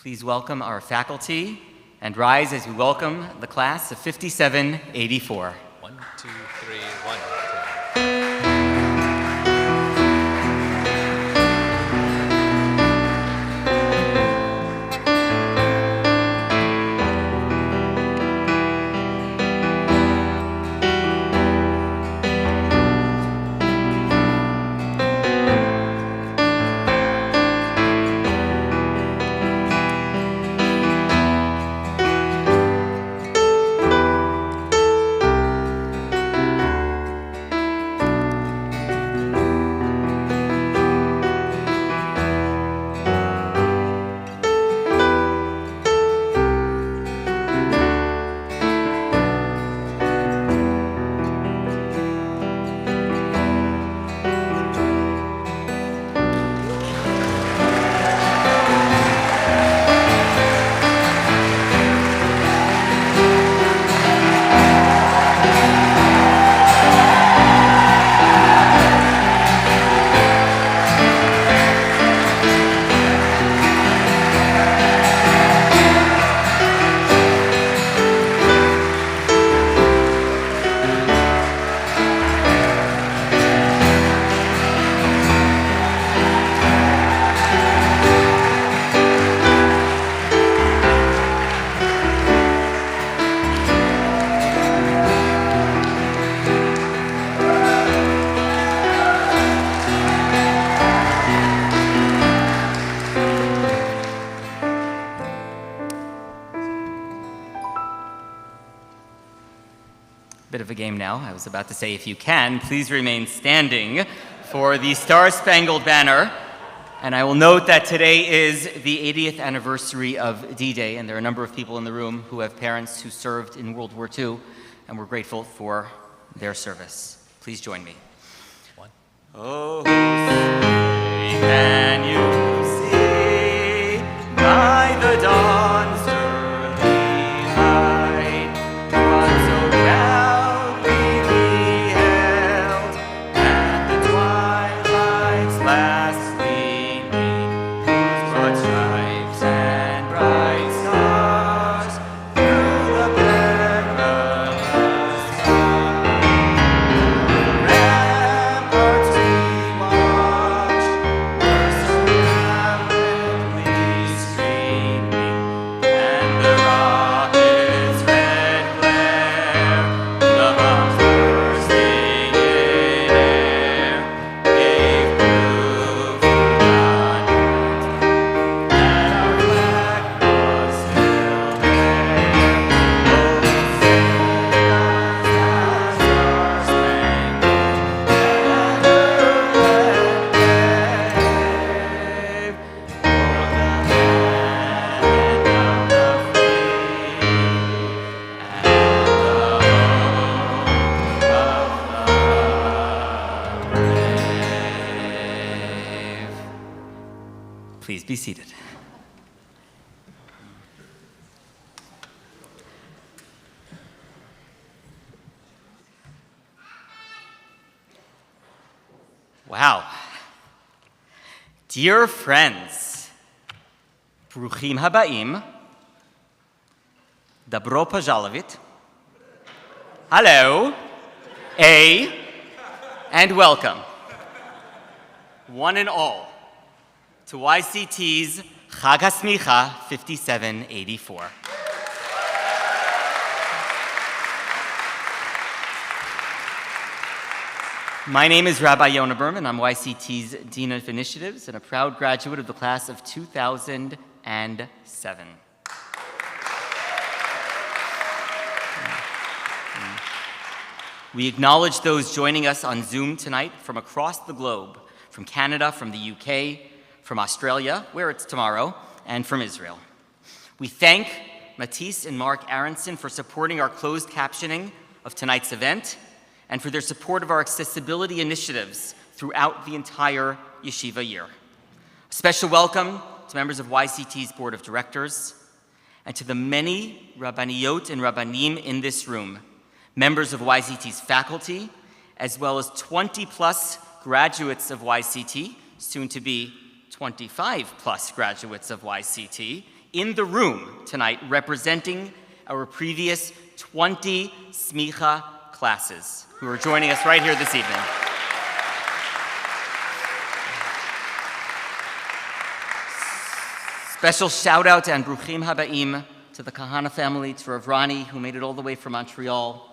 Please welcome our faculty and rise as we welcome the class of 5784. 1, 2, 3, 1, 2. Bit of a game now. I was about to say, if you can, please remain standing for the Star-Spangled Banner. And I will note that today is the 80th anniversary of D-Day, and there are a number of people in the room who have parents who served in World War II, and we're grateful for their service. Please join me. 1. Oh, say can you see by the dawn's early light what so proudly beheld at the twilight's last gleaming, whose broad stripes and bright stars through the perilous ramparts we watched were so gallantly streaming, and the rocket's red glare, the bombs bursting in air, gave proof to the night that our flag was still there. Oh, sing as the Star-Spangled Banner wave o'er the land of the free and the home of the brave. Please be seated. Wow. Dear friends, Bruchim Habaim, Dobro Požalovit, hello, and welcome, one and all, to YCT's Chag HaSemikha 5784. My name is Rabbi Yonah Berman. I'm YCT's Dean of Initiatives and a proud graduate of the class of 2007. We acknowledge those joining us on Zoom tonight from across the globe, from Canada, from the UK, from Australia, where it's tomorrow, and from Israel. We thank Matisse and Mark Aronson for supporting our closed captioning of tonight's event and for their support of our accessibility initiatives throughout the entire yeshiva year. A special welcome to members of YCT's Board of Directors and to the many Rabbaniyot and Rabbanim in this room, members of YCT's faculty, as well as 20-plus graduates of YCT, soon to be 25-plus graduates of YCT, in the room tonight representing our previous 20 Smicha classes who are joining us right here this evening. Special shout out and Bruchim Habaim to the Kahana family, to Rav Rani, who made it all the way from Montreal.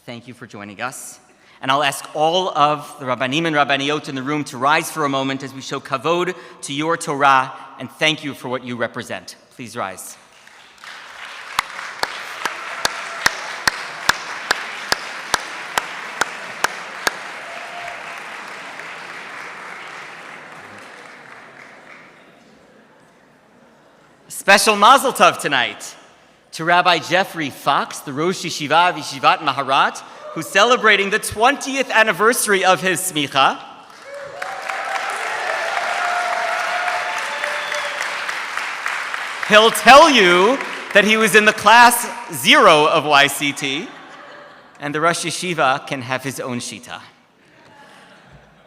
Thank you for joining us. And I'll ask all of the Rabbanim and Rabbaniot in the room to rise for a moment as we show kavod to your Torah and thank you for what you represent. Please rise. Special Mazel Tov tonight to Rabbi Jeffrey Fox, the Rosh Yeshiva of Yeshivat Maharat, who's celebrating the 20th anniversary of his smicha. He'll tell you that he was in the class 0 of YCT, and the Rosh Yeshiva can have his own shita.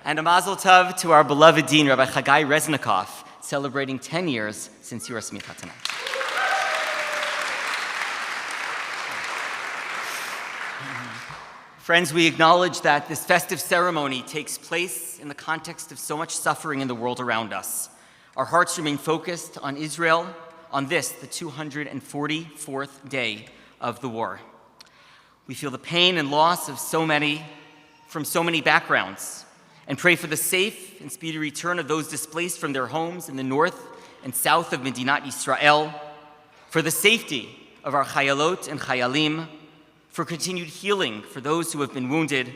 And a Mazel Tov to our beloved Dean, Rabbi Chagai Reznikov, celebrating 10 years since your smicha tonight. Friends, we acknowledge that this festive ceremony takes place in the context of so much suffering in the world around us. Our hearts remain focused on Israel on this, the 244th day of the war. We feel the pain and loss of so many from so many backgrounds and pray for the safe and speedy return of those displaced from their homes in the north and south of Medinat Yisrael, for the safety of our chayalot and chayalim, for continued healing for those who have been wounded,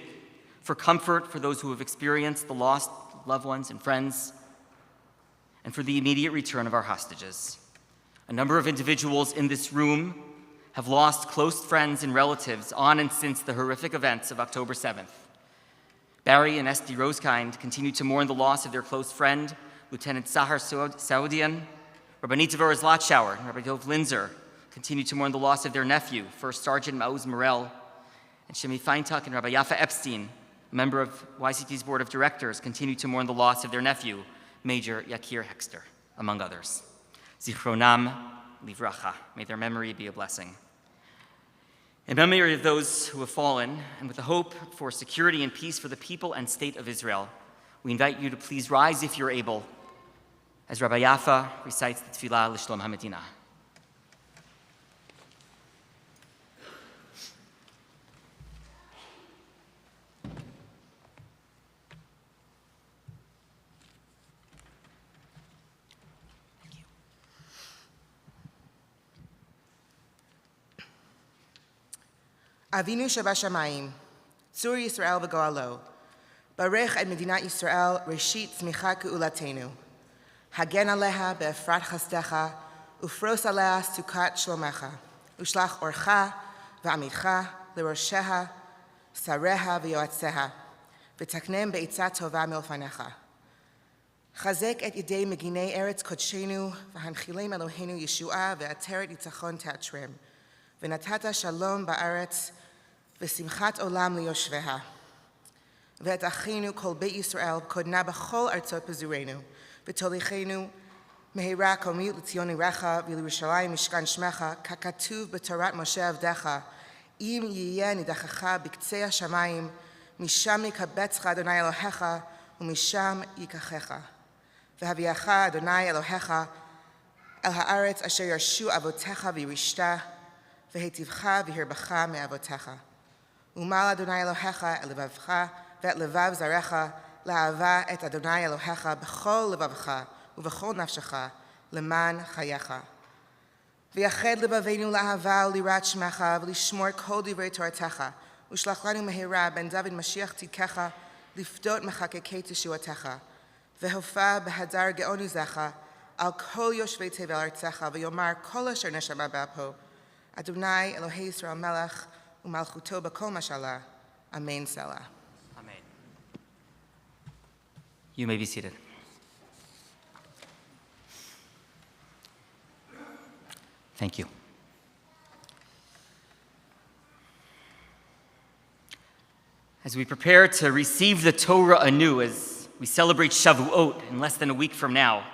for comfort for those who have experienced the lost loved ones and friends, and for the immediate return of our hostages. A number of individuals in this room have lost close friends and relatives on and since the horrific events of October 7th. Barry and Esty Rosekind continue to mourn the loss of their close friend, Lieutenant Sahar Saudian. Rabbanit Devorah Zlatschauer and Rabbi Dov Linzer continue to mourn the loss of their nephew, First Sergeant Maoz Morel. And Shemi Feintuck and Rabbi Yafa Epstein, a member of YCT's Board of Directors, continue to mourn the loss of their nephew, Major Yakir Hexter, among others. Zichronam livracha. May their memory be a blessing. In memory of those who have fallen, and with the hope for security and peace for the people and state of Israel, we invite you to please rise if you're able, as Rabbi Yafa recites the Tefillah L'Shlom HaMedina. Avinu Shabashamayim, Tzur Yisrael v'Goalo, Barech et Medinat Yisrael, Reshit Tzmicha Keulatenu, Hagen Aleha be'efrat chasdecha, Ufros Alea Sukat Shlomecha, Ushlach Orcha v'Amicha, L'Rosheha, Sareha v'Yoatzeha, V'taknem be'itza tova milfanecha. Chazek et Yedei Meginei Eretz Kodshenu, V'hanchilem Eloheinu Yeshua, Ve'ateret Yitzachon Teatrem, V'natata Shalom Ba'aretz, V'simchat Olam Liyoshveha. V'et Achinu Kol Beit Yisrael Kodna B'chol Artzot Pezurenu. V'tolichenu Mehira Komiut L'Tzion Irecha V'Yerushalayim Mishkan Shmecha Kakatuv B'Torat Moshe Avdecha Im Yiyeh Nidachacha B'Ktzei HaShamayim Misham Yikabetzcha Adonai Elohecha U'misham Yikachecha V'Haviacha Adonai Elohecha El Haaretz Asher Yarshu Avotecha V'Yirishta V'Hetivcha V'Hirbacha Me'avotecha Umal Adonai Elohecha El Levavcha Ve'et Levav Zarecha La'ava et Adonai Elohecha B'chol Levavcha U'v'chol Nafshecha Leman Chayecha V'yached Lebavenu La'ava U'lirat Shmecha V'lishmor Kol Divrei Toratecha U'shlach lanu Mehira Ben David Mashiach Tzidkecha Lifdot Mechakekei Teshuatecha V'hofa B'hadar Ge'onu Zecha Al Kol Yoshvei Tevel Artzecha V'yomar Kol Asher Neshama Ba'po Adonai Elohei Yisrael Melech U'malchuto B'kol Mashallah. Amen Selah. Amen. You may be seated. Thank you. As we prepare to receive the Torah anew, as we celebrate Shavuot in less than a week from now,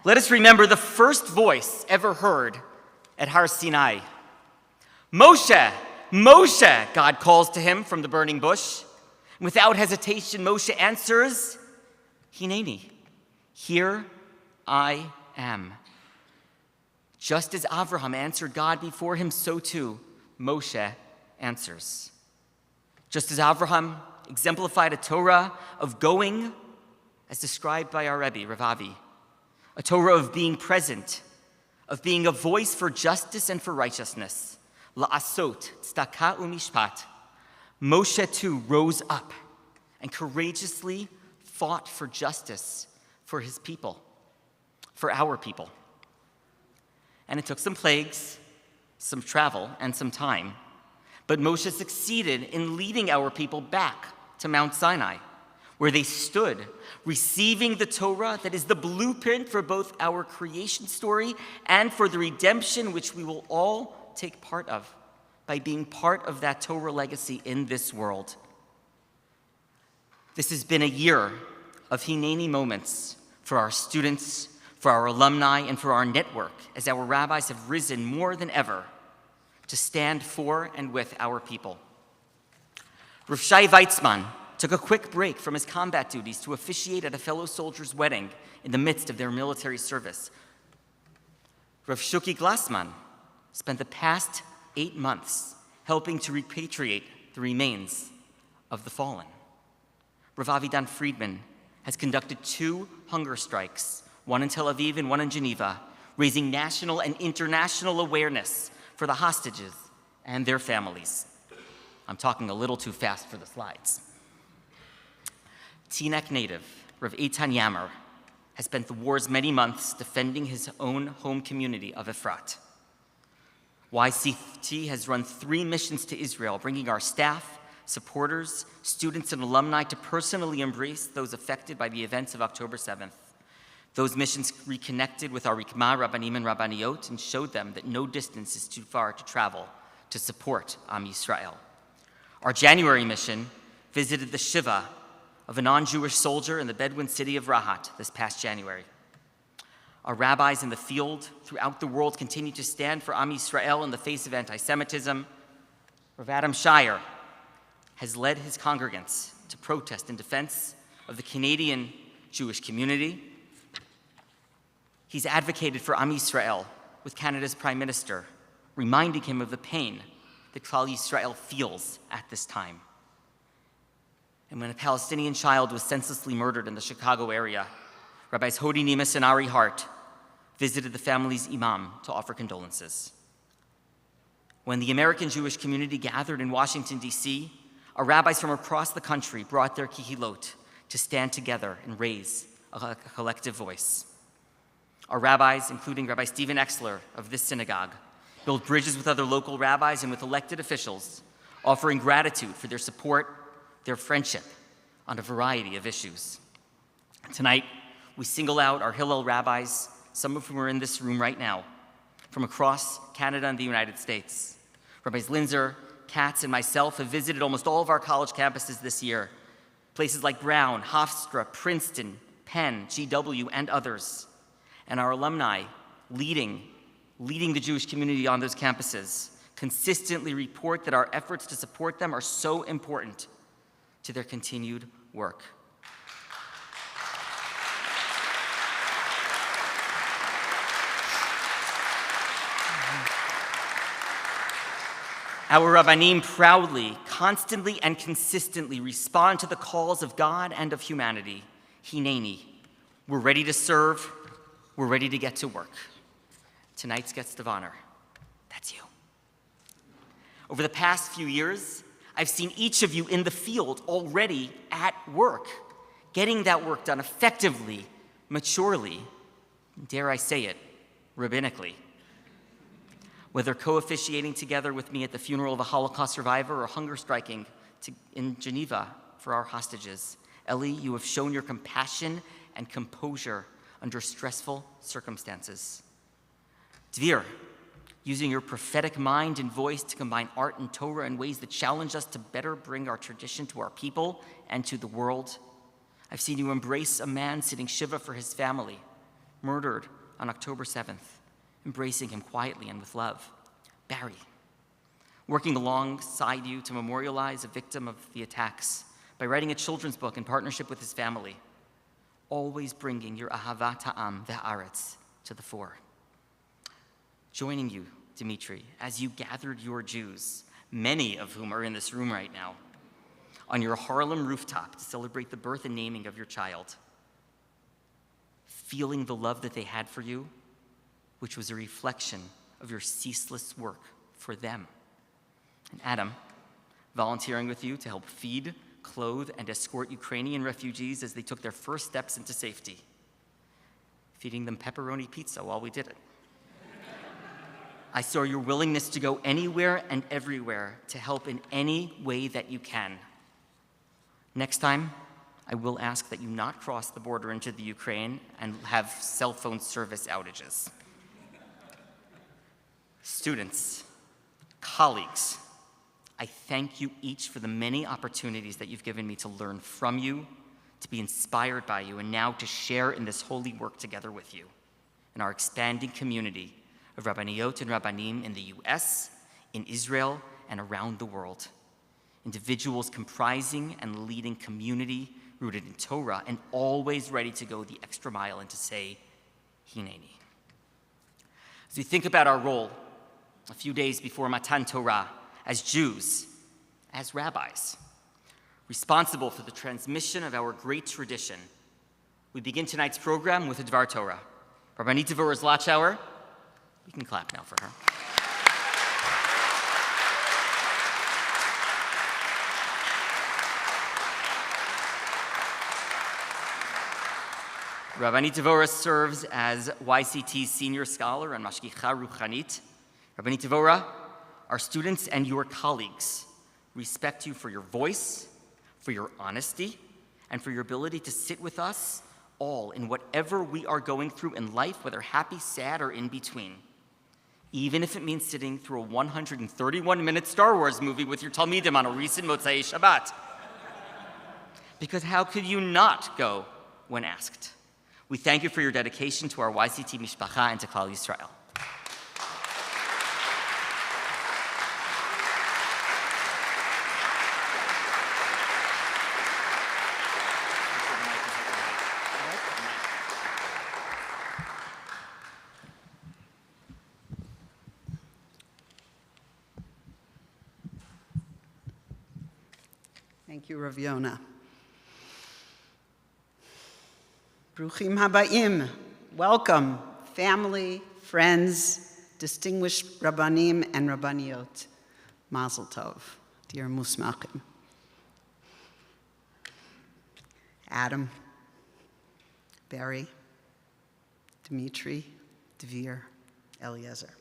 let us remember the first voice ever heard at Har Sinai. Moshe, Moshe, God calls to him from the burning bush. Without hesitation, Moshe answers, Hineni, here I am. Just as Avraham answered God before him, so too Moshe answers. Just as Avraham exemplified a Torah of going, as described by our Rebbe, Rav Avi, a Torah of being present, of being a voice for justice and for righteousness, la'asot, tzedakah u'mishpat, Moshe too rose up and courageously fought for justice for his people, for our people. And it took some plagues, some travel, and some time, but Moshe succeeded in leading our people back to Mount Sinai, where they stood, receiving the Torah that is the blueprint for both our creation story and for the redemption which we will all take part of by being part of that Torah legacy in this world. This has been a year of Hineni moments for our students, for our alumni, and for our network, as our rabbis have risen more than ever to stand for and with our people. Rav Shai Weitzman took a quick break from his combat duties to officiate at a fellow soldier's wedding in the midst of their military service. Rav Shuki Glassman spent the past 8 months helping to repatriate the remains of the fallen. Rav Avidan Friedman has conducted 2 hunger strikes, one in Tel Aviv and one in Geneva, raising national and international awareness for the hostages and their families. I'm talking a little too fast for the slides. Teaneck native Rav Eitan Yammer has spent the war's many months defending his own home community of Efrat. YCT has run 3 missions to Israel, bringing our staff, supporters, students, and alumni to personally embrace those affected by the events of October 7th. Those missions reconnected with our Rikma Rabbanim and Rabbaniot and showed them that no distance is too far to travel to support Am Yisrael. Our January mission visited the Shiva of a non-Jewish soldier in the Bedouin city of Rahat this past January. Our rabbis in the field throughout the world continue to stand for Am Yisrael in the face of anti-Semitism. Rav Adam Shire has led his congregants to protest in defense of the Canadian Jewish community. He's advocated for Am Yisrael with Canada's Prime Minister, reminding him of the pain that Klal Yisrael feels at this time. And when a Palestinian child was senselessly murdered in the Chicago area, Rabbis Hodi Nimis and Ari Hart visited the family's imam to offer condolences. When the American Jewish community gathered in Washington, D.C., our rabbis from across the country brought their kihilot to stand together and raise a collective voice. Our rabbis, including Rabbi Stephen Exler of this synagogue, build bridges with other local rabbis and with elected officials, offering gratitude for their support, their friendship on a variety of issues. Tonight, we single out our Hillel rabbis, some of whom are in this room right now, from across Canada and the United States. Rabbis Linzer, Katz, and myself have visited almost all of our college campuses this year, places like Brown, Hofstra, Princeton, Penn, GW, and others. And our alumni leading the Jewish community on those campuses consistently report that our efforts to support them are so important to their continued work. Our Rabbanim proudly, constantly, and consistently respond to the calls of God and of humanity. Hineni. We're ready to serve. We're ready to get to work. Tonight's guest of honor, that's you. Over the past few years, I've seen each of you in the field already at work, getting that work done effectively, maturely, dare I say it, rabbinically. Whether co-officiating together with me at the funeral of a Holocaust survivor or hunger striking in Geneva for our hostages, Ellie, you have shown your compassion and composure under stressful circumstances. Dvir, using your prophetic mind and voice to combine art and Torah in ways that challenge us to better bring our tradition to our people and to the world. I've seen you embrace a man sitting Shiva for his family, murdered on October 7th, embracing him quietly and with love. Barry, working alongside you to memorialize a victim of the attacks by writing a children's book in partnership with his family, always bringing your ahavat ha'am ve'aretz to the fore. Joining you, Dimitri, as you gathered your Jews, many of whom are in this room right now, on your Harlem rooftop to celebrate the birth and naming of your child, feeling the love that they had for you, which was a reflection of your ceaseless work for them. And Adam, volunteering with you to help feed, clothe, and escort Ukrainian refugees as they took their first steps into safety, feeding them pepperoni pizza while we did it. I saw your willingness to go anywhere and everywhere to help in any way that you can. Next time, I will ask that you not cross the border into the Ukraine and have cell phone service outages. Students, colleagues, I thank you each for the many opportunities that you've given me to learn from you, to be inspired by you, and now to share in this holy work together with you in our expanding community of Rabbaniyot and Rabbanim in the US, in Israel, and around the world. Individuals comprising and leading community rooted in Torah and always ready to go the extra mile and to say, Hineni. As we think about our role a few days before Matan Torah, as Jews, as rabbis, responsible for the transmission of our great tradition, we begin tonight's program with a Dvar Torah. Rabbanit Devorah Zlotshauer, we can clap now for her. Rabbanit Devorah serves as YCT's senior scholar and mashgicha ruchanit. Rabbanit Devorah, our students and your colleagues respect you for your voice, for your honesty, and for your ability to sit with us all in whatever we are going through in life, whether happy, sad, or in between. Even if it means sitting through a 131-minute Star Wars movie with your Talmidim on a recent Motzei Shabbat. Because how could you not go when asked? We thank you for your dedication to our YCT Mishpacha and to Klal Yisrael. Thank you, Rav Yona. Bruchim habayim. Welcome, family, friends, distinguished Rabbanim and Rabbaniyot. Mazel tov, dear Musmachim. Adam, Barry, Dimitri, Dvir, Eliezer.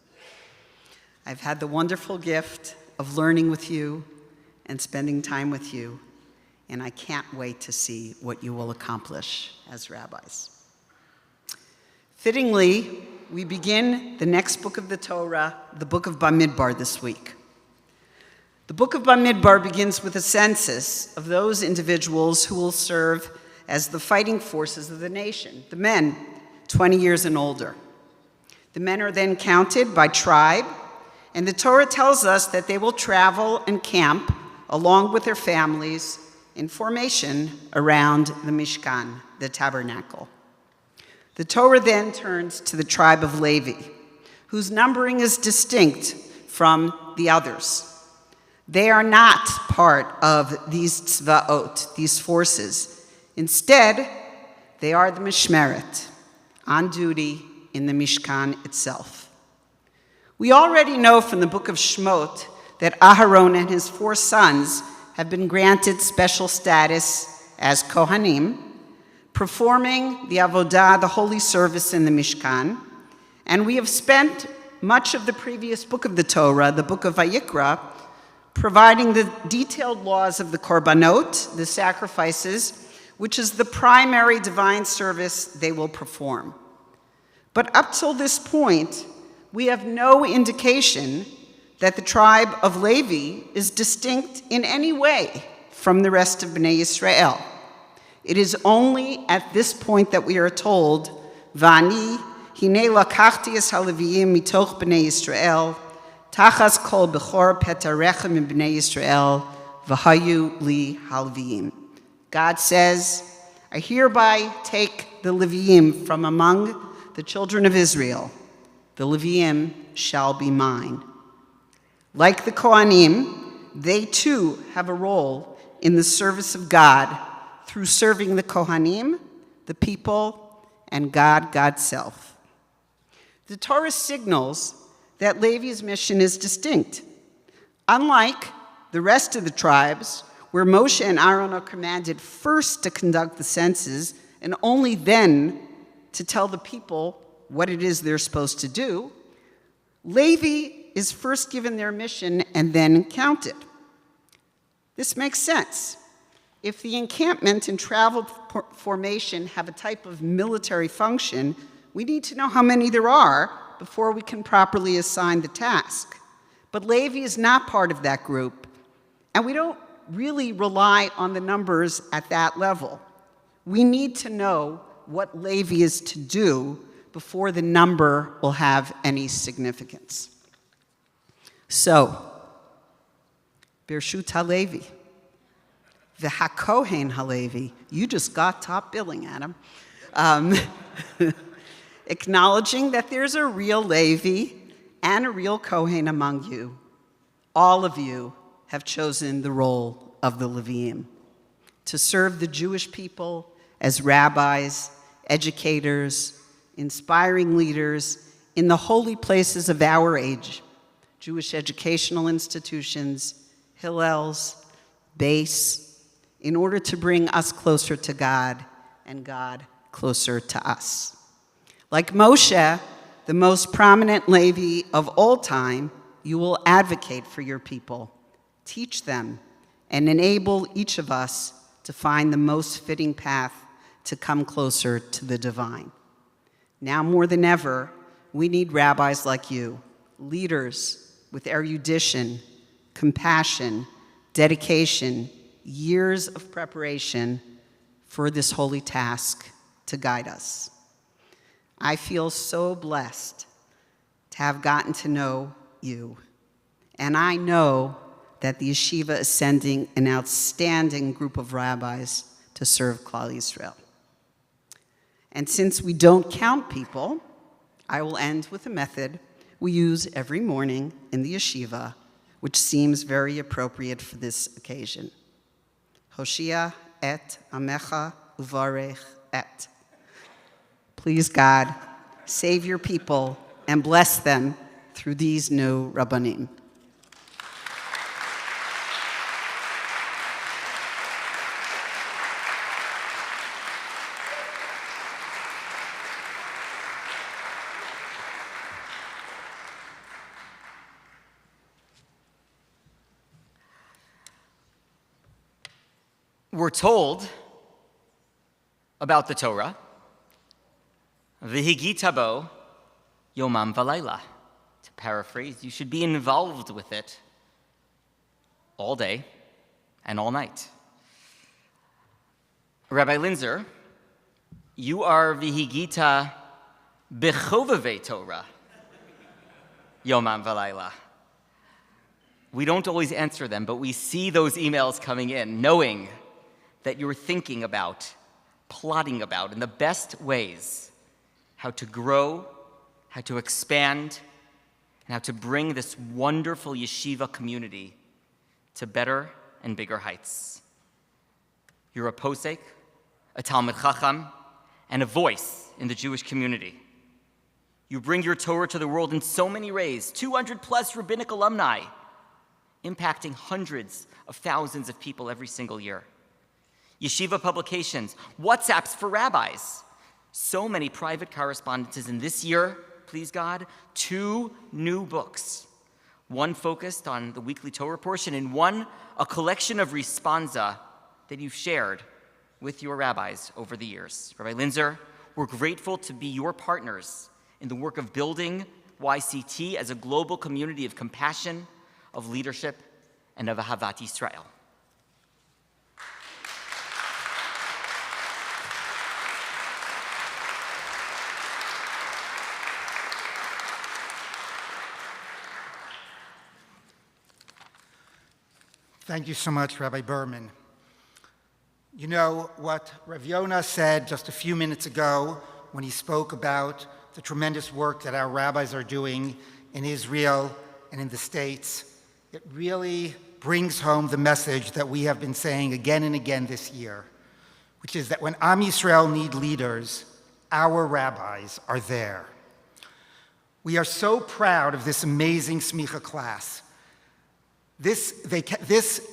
I've had the wonderful gift of learning with you and spending time with you, and I can't wait to see what you will accomplish as rabbis. Fittingly, we begin the next book of the Torah, the book of Bamidbar, this week. The book of Bamidbar begins with a census of those individuals who will serve as the fighting forces of the nation, the men 20 years and older. The men are then counted by tribe, and the Torah tells us that they will travel and camp along with their families in formation around the Mishkan, the tabernacle. The Torah then turns to the tribe of Levi, whose numbering is distinct from the others. They are not part of these tzvaot, these forces. Instead, they are the mishmeret, on duty in the Mishkan itself. We already know from the book of Shmot that Aharon and his 4 sons have been granted special status as Kohanim, performing the Avodah, the holy service in the Mishkan. And we have spent much of the previous book of the Torah, the book of Vayikra, providing the detailed laws of the korbanot, the sacrifices, which is the primary divine service they will perform. But up till this point, we have no indication that the tribe of Levi is distinct in any way from the rest of Bnei Yisrael. It is only at this point that we are told, Vani, hine lakachti es haleviim mitoch b'nei Yisrael, tachas kol bechor petarechem b'nei Yisrael, v'hayu li haleviim. God says, I hereby take the Leviim from among the children of Israel. The Leviim shall be mine. Like the Kohanim, they too have a role in the service of God through serving the Kohanim, the people, and God, God's self. The Torah signals that Levi's mission is distinct. Unlike the rest of the tribes, where Moshe and Aaron are commanded first to conduct the census and only then to tell the people what it is they're supposed to do, Levi is first given their mission and then counted. This makes sense. If the encampment and travel formation have a type of military function, we need to know how many there are before we can properly assign the task. But Levi is not part of that group, and we don't really rely on the numbers at that level. We need to know what Levi is to do before the number will have any significance. So, Birshut HaLevi, V'HaKohen HaLevi, you just got top billing, Adam. Acknowledging that there's a real Levi and a real Kohen among you. All of you have chosen the role of the Leviim to serve the Jewish people as rabbis, educators, inspiring leaders in the holy places of our age, Jewish educational institutions, Hillels, Base, in order to bring us closer to God and God closer to us. Like Moshe, the most prominent Levi of all time, you will advocate for your people, teach them, and enable each of us to find the most fitting path to come closer to the divine. Now more than ever, we need rabbis like you, leaders with erudition, compassion, dedication, years of preparation for this holy task to guide us. I feel so blessed to have gotten to know you, and I know that the yeshiva is sending an outstanding group of rabbis to serve Klal Yisrael. And since we don't count people, I will end with a method we use every morning in the yeshiva, which seems very appropriate for this occasion. Hoshia et amecha uvarech et. Please, God, save your people and bless them through these new rabbanim. We're told about the Torah, V'higita bo yomam v'layla. To paraphrase, you should be involved with it all day and all night. Rabbi Linzer, you are V'higita b'chovevei Torah yomam v'layla. We don't always answer them, but we see those emails coming in, knowing that you're thinking about, plotting about, in the best ways, how to grow, how to expand, and how to bring this wonderful yeshiva community to better and bigger heights. You're a posek, a Talmid Chacham, and a voice in the Jewish community. You bring your Torah to the world in so many ways, 200 plus rabbinic alumni, impacting hundreds of thousands of people every single year. Yeshiva publications, WhatsApps for rabbis, so many private correspondences, and this year, please God, 2 new books. One focused on the weekly Torah portion, and one a collection of responsa that you've shared with your rabbis over the years. Rabbi Linzer, we're grateful to be your partners in the work of building YCT as a global community of compassion, of leadership, and of Ahavat Yisrael. Thank you so much, Rabbi Berman. You know what Rav Yonah said just a few minutes ago when he spoke about the tremendous work that our rabbis are doing in Israel and in the States. It really brings home the message that we have been saying again and again this year, which is that when Am Yisrael need leaders, our rabbis are there. We are so proud of this amazing Smicha class. This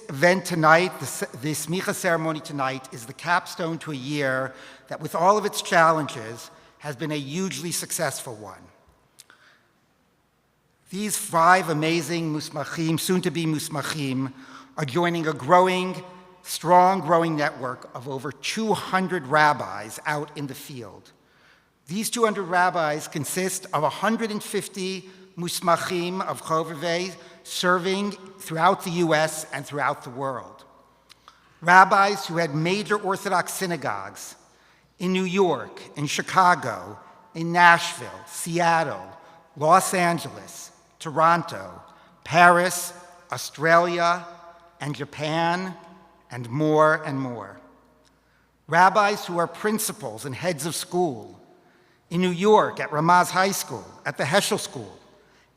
event tonight, the Smicha ceremony tonight, is the capstone to a year that, with all of its challenges, has been a hugely successful one. These 5 amazing musmachim, soon-to-be musmachim, are joining a strong growing network of over 200 rabbis out in the field. These 200 rabbis consist of 150 musmachim of Chovevei serving throughout the U.S. and throughout the world. Rabbis who had major Orthodox synagogues in New York, in Chicago, in Nashville, Seattle, Los Angeles, Toronto, Paris, Australia, and Japan, and more and more. Rabbis who are principals and heads of school in New York at Ramaz High School, at the Heschel School,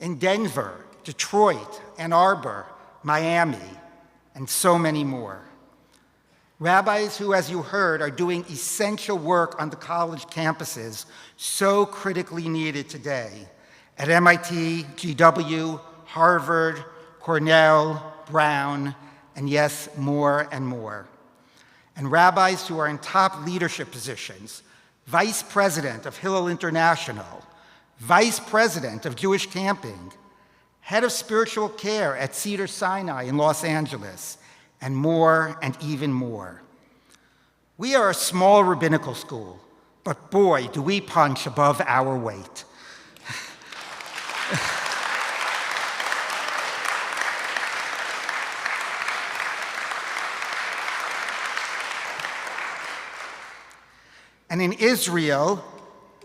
in Denver, Detroit, Ann Arbor, Miami, and so many more. Rabbis who, as you heard, are doing essential work on the college campuses so critically needed today at MIT, GW, Harvard, Cornell, Brown, and yes, more and more. And rabbis who are in top leadership positions, Vice President of Hillel International, Vice President of Jewish Camping, Head of Spiritual Care at Cedar Sinai in Los Angeles, and more and even more. We are a small rabbinical school, but boy, do we punch above our weight. And in Israel,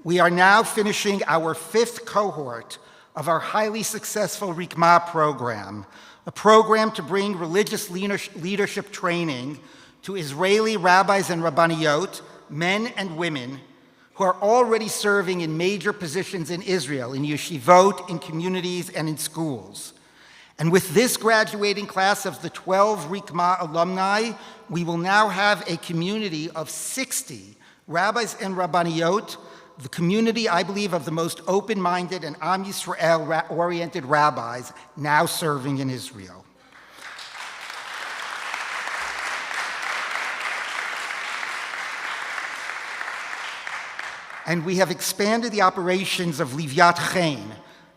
we are now finishing our 5th cohort of our highly successful Rikma program, a program to bring religious leadership training to Israeli rabbis and rabbaniyot, men and women, who are already serving in major positions in Israel, in yeshivot, in communities, and in schools. And with this graduating class of the 12 Rikma alumni, we will now have a community of 60 rabbis and rabbaniyot, the community, I believe, of the most open-minded and Am Yisrael-oriented rabbis now serving in Israel. And we have expanded the operations of Livyat Chen,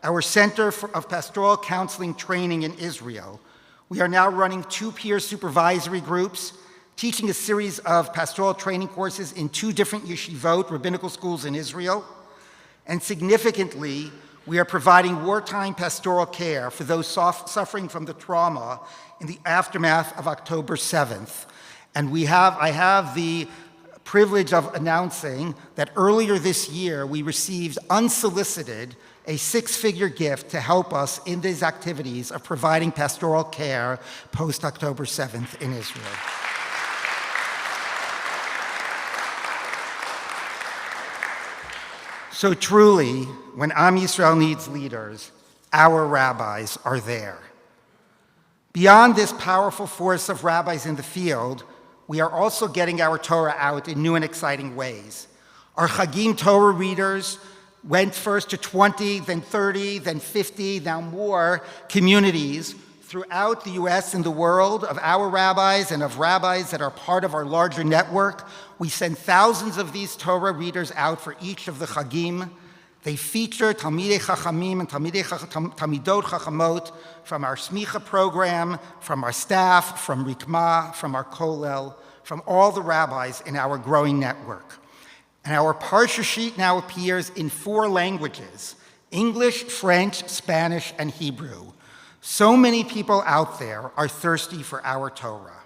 our Center of Pastoral Counseling Training in Israel. We are now running 2 peer supervisory groups, teaching a series of pastoral training courses in 2 different yeshivot, rabbinical schools in Israel. And significantly, we are providing wartime pastoral care for those suffering from the trauma in the aftermath of October 7th. And I have the privilege of announcing that earlier this year, we received unsolicited a 6-figure gift to help us in these activities of providing pastoral care post-October 7th in Israel. So truly, when Am Yisrael needs leaders, our rabbis are there. Beyond this powerful force of rabbis in the field, we are also getting our Torah out in new and exciting ways. Our Chagim Torah readers went first to 20, then 30, then 50, now more communities throughout the U.S. and the world of our rabbis and of rabbis that are part of our larger network. We send thousands of these Torah readers out for each of the Chagim. They feature Talmidei Chachamim and Talmidot Chachamot from our Smicha program, from our staff, from Rikma, from our Kollel, from all the rabbis in our growing network. And our Parsha sheet now appears in 4 languages: English, French, Spanish, and Hebrew. So many people out there are thirsty for our Torah.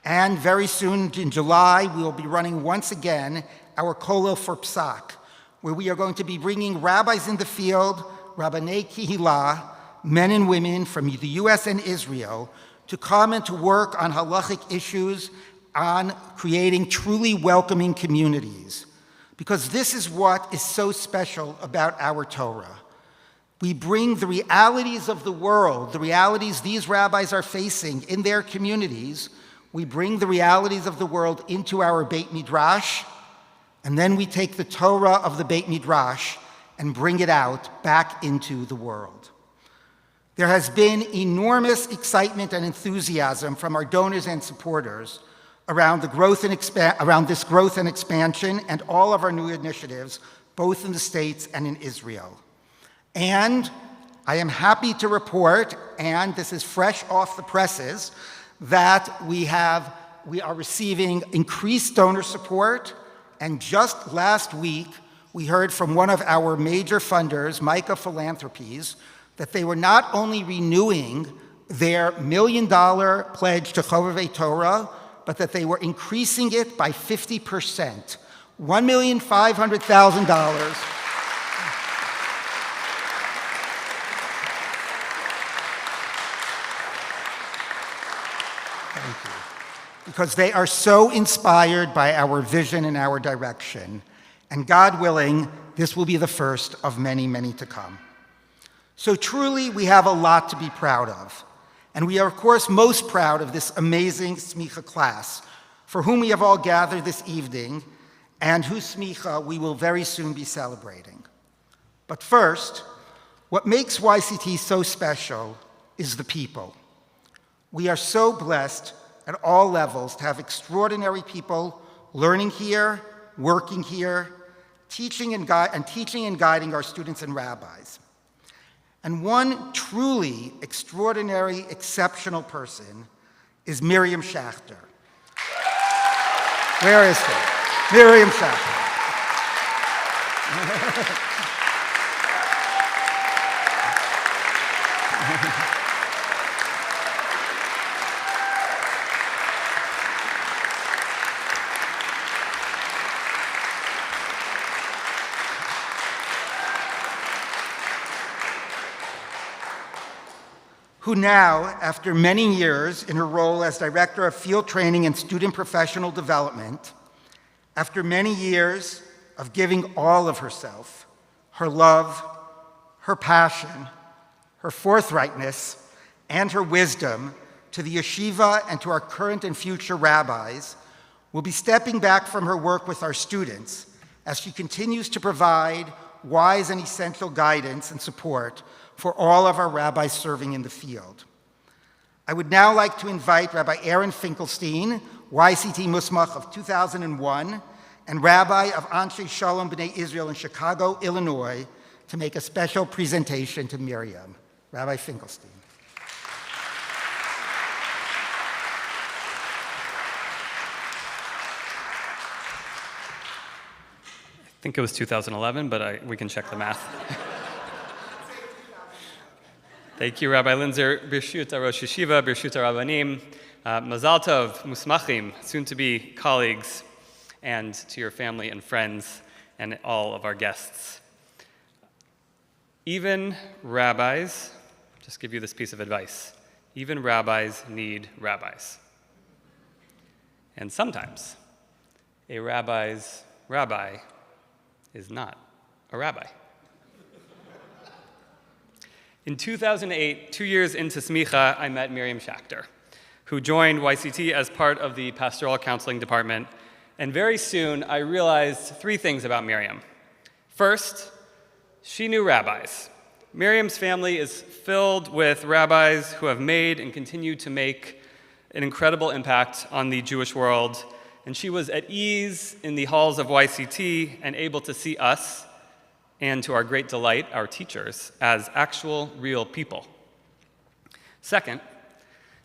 And very soon, in July, we will be running once again our Kollel for Psak, where we are going to be bringing rabbis in the field, Rabbanei Kihila, men and women from the U.S. and Israel, to come and to work on halachic issues, on creating truly welcoming communities. Because this is what is so special about our Torah. We bring the realities of the world, the realities these rabbis are facing in their communities, we bring the realities of the world into our Beit Midrash, and then we take the Torah of the Beit Midrash and bring it out back into the world. There has been enormous excitement and enthusiasm from our donors and supporters around this growth and expansion and all of our new initiatives, both in the States and in Israel. And I am happy to report, and this is fresh off the presses, that we are receiving increased donor support. And just last week, we heard from one of our major funders, Micah Philanthropies, that they were not only renewing their $1 million pledge to Chovevei Torah, but that they were increasing it by 50%, $1,500,000. Thank you. Because they are so inspired by our vision and our direction. And God willing, this will be the first of many, many to come. So truly, we have a lot to be proud of. And we are, of course, most proud of this amazing Smicha class, for whom we have all gathered this evening, and whose Smicha we will very soon be celebrating. But first, what makes YCT so special is the people. We are so blessed at all levels to have extraordinary people learning here, working here, teaching and guiding our students and rabbis. And one truly extraordinary, exceptional person is Miriam Schachter. Where is she? Miriam Schachter. Who now, after many years in her role as Director of Field Training and Student Professional Development, after many years of giving all of herself, her love, her passion, her forthrightness, and her wisdom to the yeshiva and to our current and future rabbis, will be stepping back from her work with our students as she continues to provide wise and essential guidance and support for all of our rabbis serving in the field. I would now like to invite Rabbi Aaron Finkelstein, YCT Musmach of 2001, and Rabbi of Anshe Shalom B'nai Israel in Chicago, Illinois, to make a special presentation to Miriam. Rabbi Finkelstein. I think it was 2011, but we can check the math. Thank you, Rabbi Linzer. Birshut Rosh Yeshiva, Birshut Rabbanim, Mazal Tov, Musmachim, soon-to-be colleagues, and to your family and friends, and all of our guests. Even rabbis, just give you this piece of advice, even rabbis need rabbis. And sometimes, a rabbi's rabbi is not a rabbi. In 2008, 2 years into Smicha, I met Miriam Schachter, who joined YCT as part of the Pastoral Counseling Department, and very soon I realized three things about Miriam. First, she knew rabbis. Miriam's family is filled with rabbis who have made and continue to make an incredible impact on the Jewish world, and she was at ease in the halls of YCT and able to see us, and to our great delight, our teachers, as actual, real people. Second,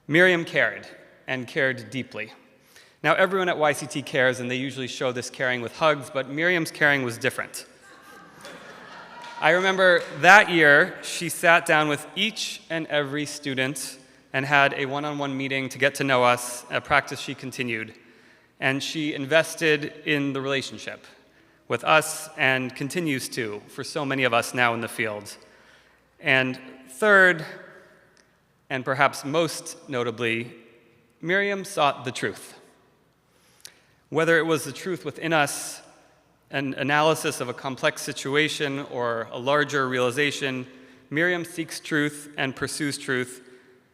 Miriam cared, and cared deeply. Now, everyone at YCT cares, and they usually show this caring with hugs, but Miriam's caring was different. I remember that year, she sat down with each and every student and had a one-on-one meeting to get to know us, a practice she continued, and she invested in the relationship with us and continues to for so many of us now in the field. And third, And perhaps most notably, Miriam sought the truth. Whether it was the truth within us, an analysis of a complex situation, or a larger realization, Miriam seeks truth and pursues truth.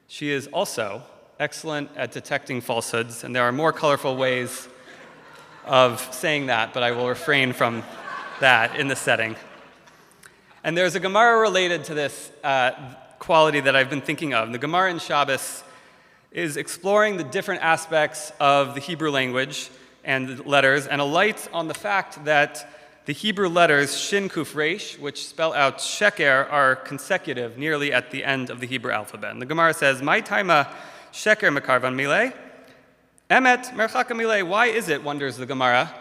She is also excellent at detecting falsehoods, and there are more colorful ways of saying that, but I will refrain from that in this setting. And there's a Gemara related to this quality that I've been thinking of. The Gemara in Shabbos is exploring the different aspects of the Hebrew language and the letters, and alights on the fact that the Hebrew letters Shin Kuf Resh, which spell out Sheker, are consecutive nearly at the end of the Hebrew alphabet. And the Gemara says, "My taima Sheker mekarvan milei, Emet merchaka milei." Why is it, wonders the Gemara,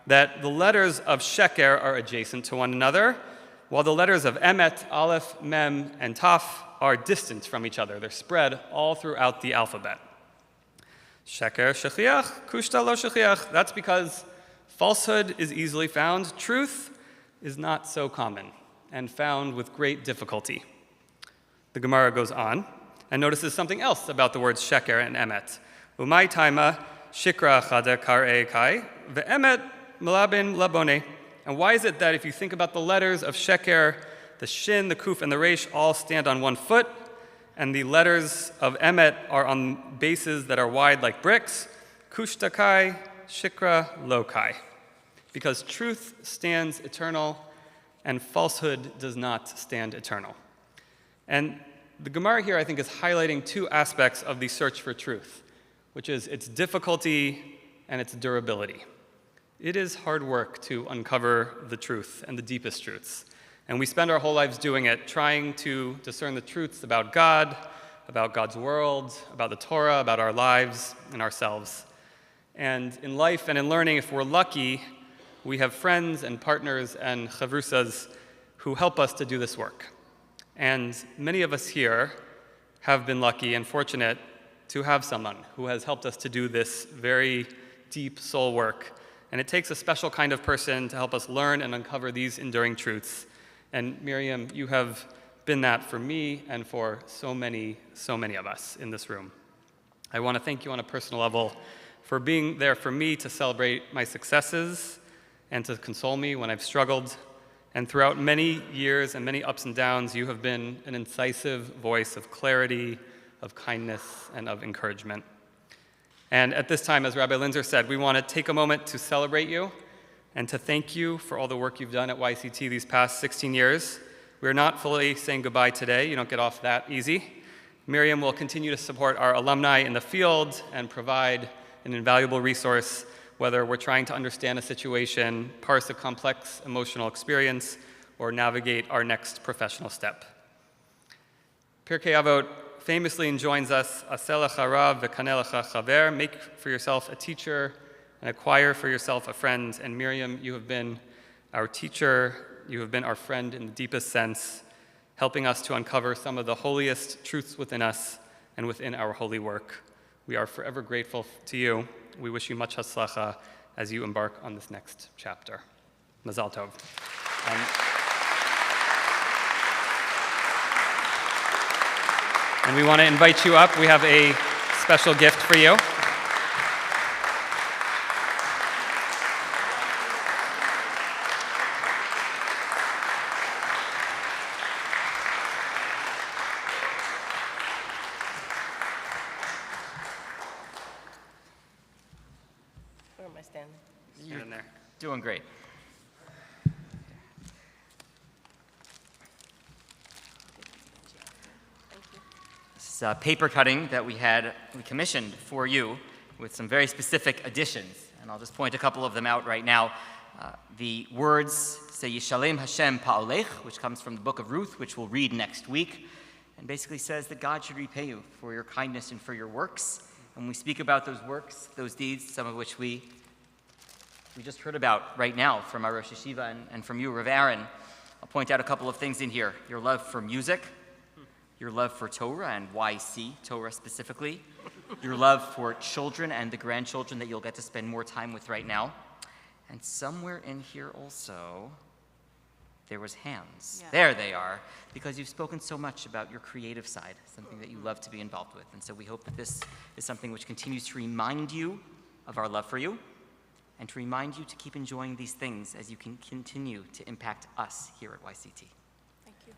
that the letters of Sheker are adjacent to one another, while the letters of Emet, Aleph, Mem, and Taf are distant from each other? They're spread all throughout the alphabet. Sheker shechiach, kushta lo shechiach. That's because falsehood is easily found. Truth is not so common and found with great difficulty. The Gemara goes on and notices something else about the words sheker and emet. Umay taima shikra chada kar'e kai ve'emet melabin labone. And why is it that if you think about the letters of sheker, the shin, the kuf, and the resh all stand on one foot, and the letters of emet are on bases that are wide like bricks? Kushta kai, shikra lo kai. Because truth stands eternal, and falsehood does not stand eternal. And the Gemara here, I think, is highlighting two aspects of the search for truth, which is its difficulty and its durability. It is hard work to uncover the truth and the deepest truths. And we spend our whole lives doing it, trying to discern the truths about God, about God's world, about the Torah, about our lives and ourselves. And in life and in learning, if we're lucky, we have friends and partners and chavrusas who help us to do this work. And many of us here have been lucky and fortunate to have someone who has helped us to do this very deep soul work. And it takes a special kind of person to help us learn and uncover these enduring truths. And Miriam, you have been that for me and for so many of us in this room. I want to thank you on a personal level for being there for me to celebrate my successes and to console me when I've struggled. And throughout many years and many ups and downs, you have been an incisive voice of clarity, of kindness, and of encouragement. And at this time, as Rabbi Linzer said, we want to take a moment to celebrate you and to thank you for all the work you've done at YCT these past 16 years. We're not fully saying goodbye today. You don't get off that easy. Miriam will continue to support our alumni in the field and provide an invaluable resource, whether we're trying to understand a situation, parse a complex emotional experience, or navigate our next professional step. Pirkei Avot famously enjoins us, "Aseh lecha rav v'kaneh lecha chaver," make for yourself a teacher and acquire for yourself a friend. And Miriam, you have been our teacher, you have been our friend in the deepest sense, helping us to uncover some of the holiest truths within us and within our holy work. We are forever grateful to you. We wish you much hatzlacha as you embark on this next chapter. Mazal tov. And we want to invite you up. We have a special gift for you. Where am I standing? Stand in there. Doing great. This is a paper cutting that we commissioned for you with some very specific additions. And I'll just point a couple of them out right now. The words say Yishalem Hashem Pa'olech, which comes from the book of Ruth, which we'll read next week, and basically says that God should repay you for your kindness and for your works. And we speak about those works, those deeds, some of which we just heard about right now from our Rosh Yeshiva and from you, Rav Aaron. I'll point out a couple of things in here. Your love for music, your love for Torah and YC, Torah specifically, your love for children and the grandchildren that you'll get to spend more time with right now. And somewhere in here also, there was hands. Yeah. There they are, because you've spoken so much about your creative side, something that you love to be involved with. And so we hope that this is something which continues to remind you of our love for you and to remind you to keep enjoying these things as you can continue to impact us here at YCT. Thank you.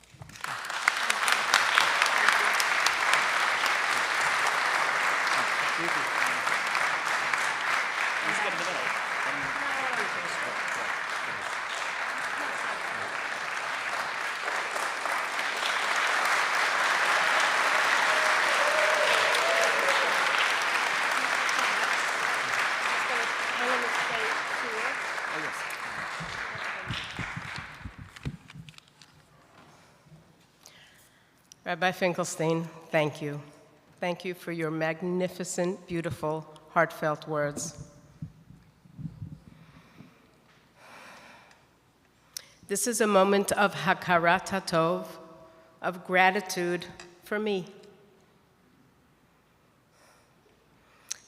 Rabbi Finkelstein, thank you. Thank you for your magnificent, beautiful, heartfelt words. This is a moment of hakarat hatov, of gratitude for me.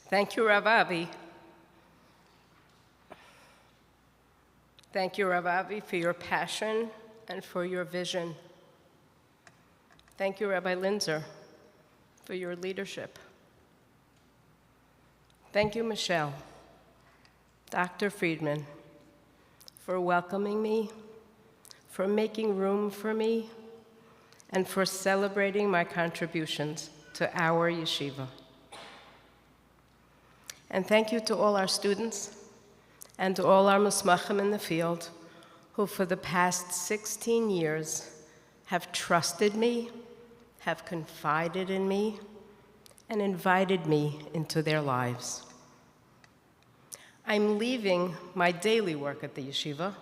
Thank you, Rav Avi. Thank you, Rav Avi, for your passion and for your vision. Thank you, Rabbi Linzer, for your leadership. Thank you, Michelle, Dr. Friedman, for welcoming me, for making room for me, and for celebrating my contributions to our yeshiva. And thank you to all our students and to all our musmachim in the field who for the past 16 years have trusted me, have confided in me, and invited me into their lives. I'm leaving my daily work at the yeshiva,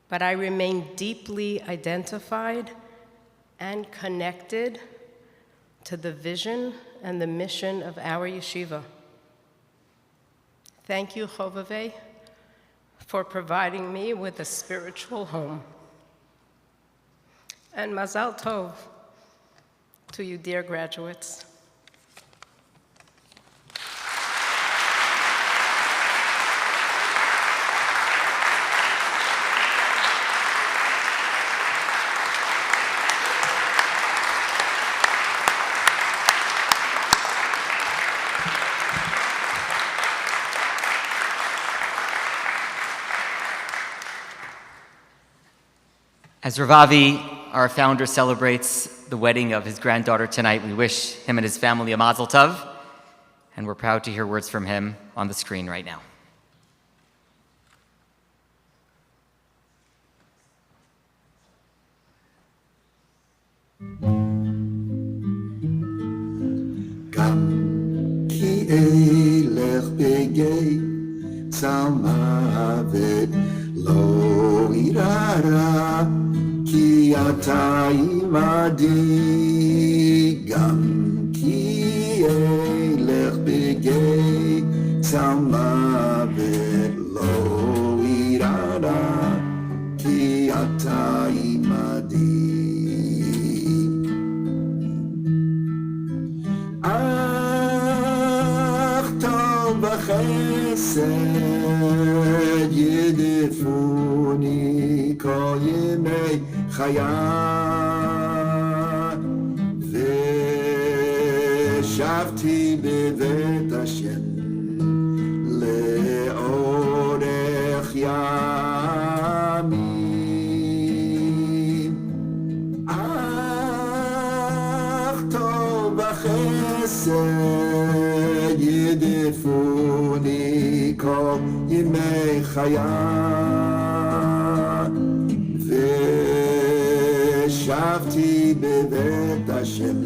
but I remain deeply identified and connected to the vision and the mission of our yeshiva. Thank you, Chovevei, for providing me with a spiritual home. And Mazal Tov to you, dear graduates. As Ravavi, our founder, celebrates the wedding of his granddaughter tonight, we wish him and his family a mazel tov, and we're proud to hear words from him on the screen right now. גם כי אלך בגיא צל מוות לא אירא רע, כי אתה עמדי. גם כי אלך בגיא צל מוות לא אירא רע, כי אתה עמדי. אך טוב וחסד ידפוני כל ימי חיי, ושבתי בבית השם לאורך ימים. אך טוב וחסד ידפוני כל ימי חיי, ושבתי בבית השם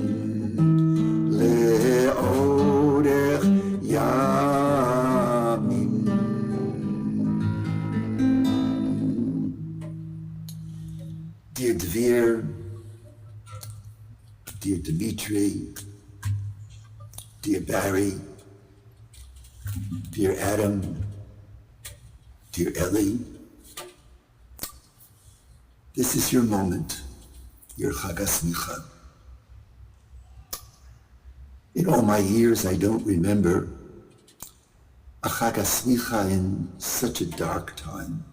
לאורך ימים. Dear Dvir, dear Dmitri, dear Barry, dear Adam, dear Ellie, this is your moment, your Chag HaSemikha. In all my years, I don't remember a Chag HaSemikha in such a dark time.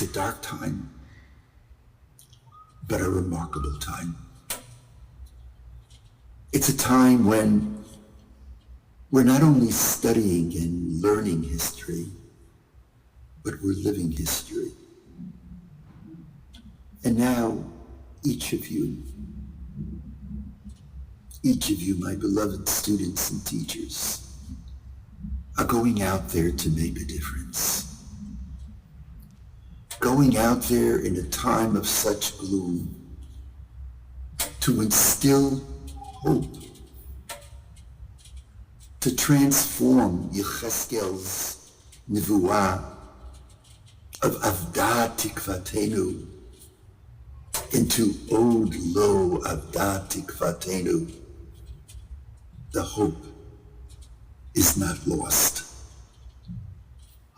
a dark time, but a remarkable time. It's a time when we're not only studying and learning history, but we're living history. And now, each of you, my beloved students and teachers, are going out there to make a difference. Going out there in a time of such gloom to instill hope, to transform Yecheskel's nevuah of Avda Tikvatenu into Od Lo Avda Tikvatenu. The hope is not lost.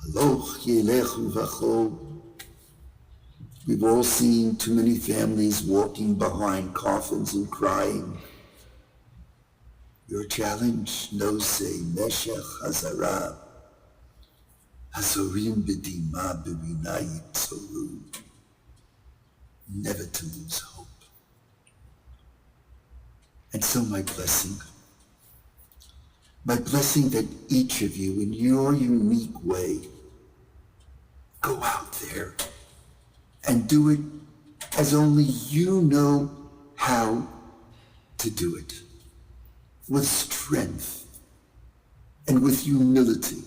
Haloch Yelechu Vacho. We've all seen too many families walking behind coffins and crying. Your challenge, no say, Meshech Hazara, Hazorim B'dima B'rinayit Tzoru. Never to lose hope. And so my blessing that each of you, in your unique way, go out there and do it as only you know how to do it, with strength and with humility.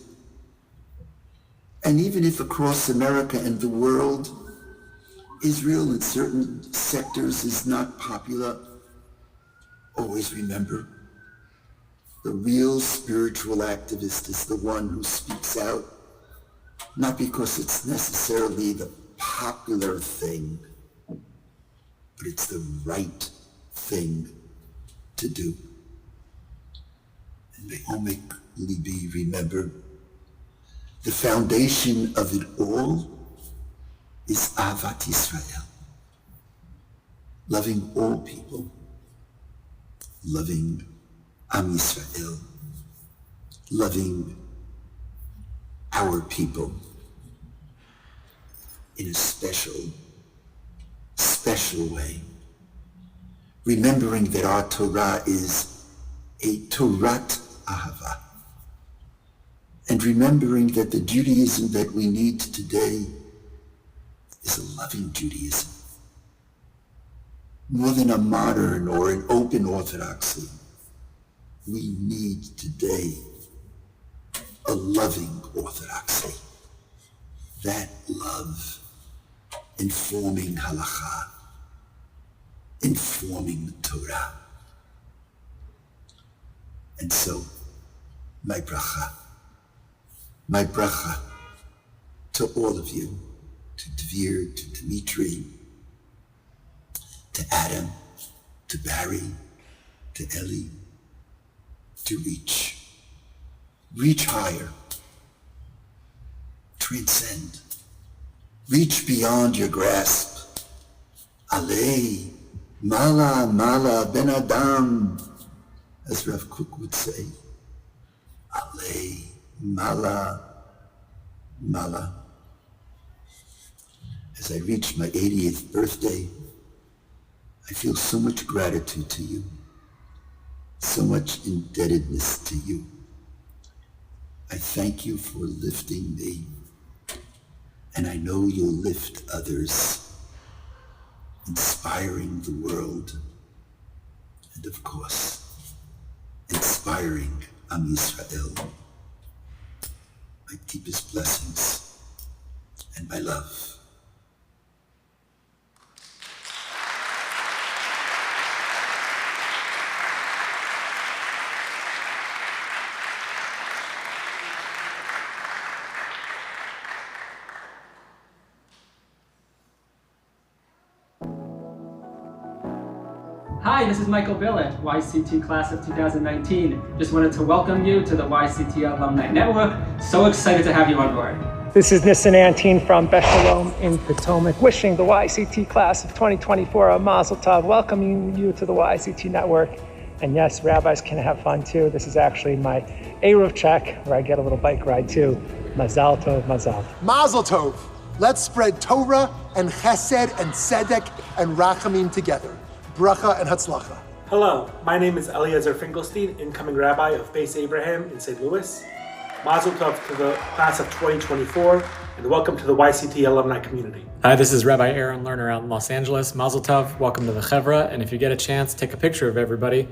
And even if across America and the world, Israel in certain sectors is not popular, always remember, the real spiritual activist is the one who speaks out, not because it's necessarily the popular thing, but it's the right thing to do. And may Omek Libi remember, the foundation of it all is Ahavat Israel, loving all people, loving Am Yisrael, loving our people in a special way, remembering that our Torah is a Torat Ahava, and remembering that the Judaism that we need today is a loving Judaism, more than a modern or an open orthodoxy. We need today a loving orthodoxy. That love informing halakha, informing the Torah. And so, my bracha to all of you, to Dvir, to Dmitri, to Adam, to Barry, to Ellie, to reach higher, transcend, reach beyond your grasp. Alei, mala, ben Adam, as Rav Kook would say. Alei, mala. As I reach my 80th birthday, I feel so much gratitude to you, so much indebtedness to you. I thank you for lifting me, and I know you'll lift others, inspiring the world, and of course, inspiring Am Yisrael. My deepest blessings and my love. Hi, this is Michael Billitt, YCT Class of 2019. Just wanted to welcome you to the YCT Alumni Network. So excited to have you on board. This is Nissan Antine from Beshalom in Potomac, wishing the YCT Class of 2024 a Mazel Tov, welcoming you to the YCT Network. And yes, rabbis can have fun too. This is actually my Eruv check, where I get a little bike ride too. Mazal Tov, Mazal. Mazel Tov. Let's spread Torah and Chesed and Tzedek and Rachamim together. Bracha and Hatzlacha. Hello, my name is Eliezer Finkelstein, incoming rabbi of Beis Abraham in St. Louis. Mazel tov to the class of 2024, and welcome to the YCT alumni community. Hi, this is Rabbi Aaron Lerner out in Los Angeles. Mazel tov, welcome to the Chevra, and if you get a chance, take a picture of everybody.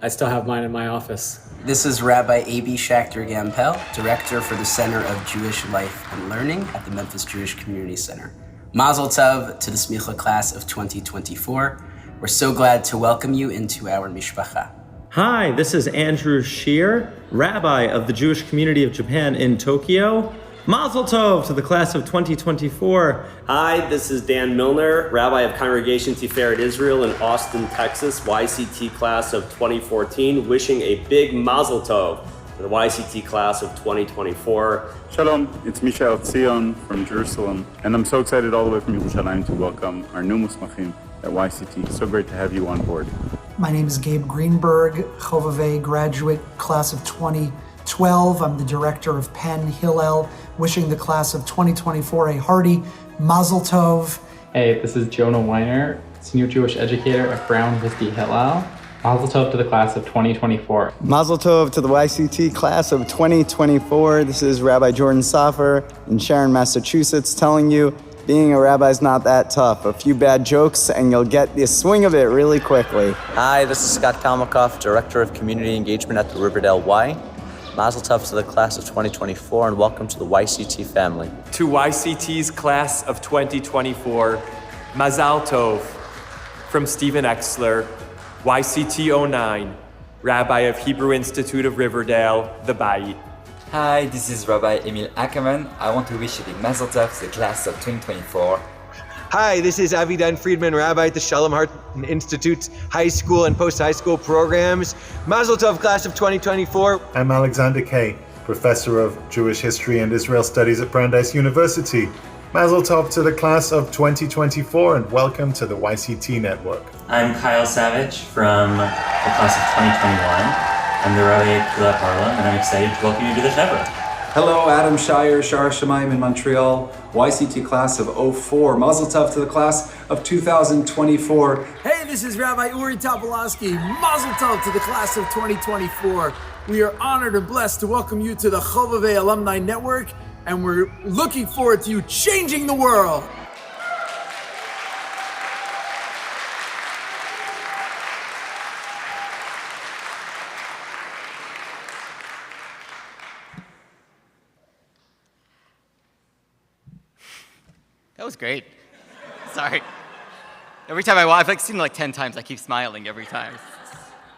I still have mine in my office. This is Rabbi A.B. Schachter Gampel, Director for the Center of Jewish Life and Learning at the Memphis Jewish Community Center. Mazel tov to the Smicha class of 2024. We're so glad to welcome you into our mishpacha. Hi, this is Andrew Shear, Rabbi of the Jewish Community of Japan in Tokyo. Mazel tov to the class of 2024. Hi, this is Dan Milner, Rabbi of Congregation Tiferet Israel in Austin, Texas, YCT class of 2014, wishing a big mazel tov to the YCT class of 2024. Shalom, it's Mishael Tzion from Jerusalem, and I'm so excited all the way from Yerushalayim to welcome our new Musmachim at YCT. So great to have you on board. My name is Gabe Greenberg, Chovavei graduate, class of 2012. I'm the director of Penn Hillel, wishing the class of 2024 a hearty Mazel Tov. Hey, this is Jonah Weiner, senior Jewish educator at Brown Vista Hillel. Mazel Tov to the class of 2024. Mazel Tov to the YCT class of 2024. This is Rabbi Jordan Safer in Sharon, Massachusetts, telling you being a rabbi is not that tough. A few bad jokes and you'll get the swing of it really quickly. Hi, this is Scott Kalmakoff, Director of Community Engagement at the Riverdale Y. Mazel Tov to the class of 2024 and welcome to the YCT family. To YCT's class of 2024, Mazal Tov from Stephen Exler, YCT 09, Rabbi of Hebrew Institute of Riverdale, the Bayit. Hi, this is Rabbi Emil Ackerman. I want to wish you a big Mazel Tov to the class of 2024. Hi, this is Avidan Friedman, Rabbi at the Shalom Hart Institute's high school and post-high school programs. Mazel Tov, class of 2024. I'm Alexander Kay, Professor of Jewish History and Israel Studies at Brandeis University. Mazel Tov to the class of 2024 and welcome to the YCT Network. I'm Kyle Savage from the class of 2021. I'm the Rabbi at Kilat Harlem, and I'm excited to welcome you to the Chevra. Hello, Adam Shire, Shar Shemaim in Montreal, YCT class of 04. Mazel Tov to the class of 2024. Hey, this is Rabbi Uri Topolowski. Mazel Tov to the class of 2024. We are honored and blessed to welcome you to the Chovavei Alumni Network, and we're looking forward to you changing the world. That was great. Sorry. Every time I've seen it like 10 times, I keep smiling every time.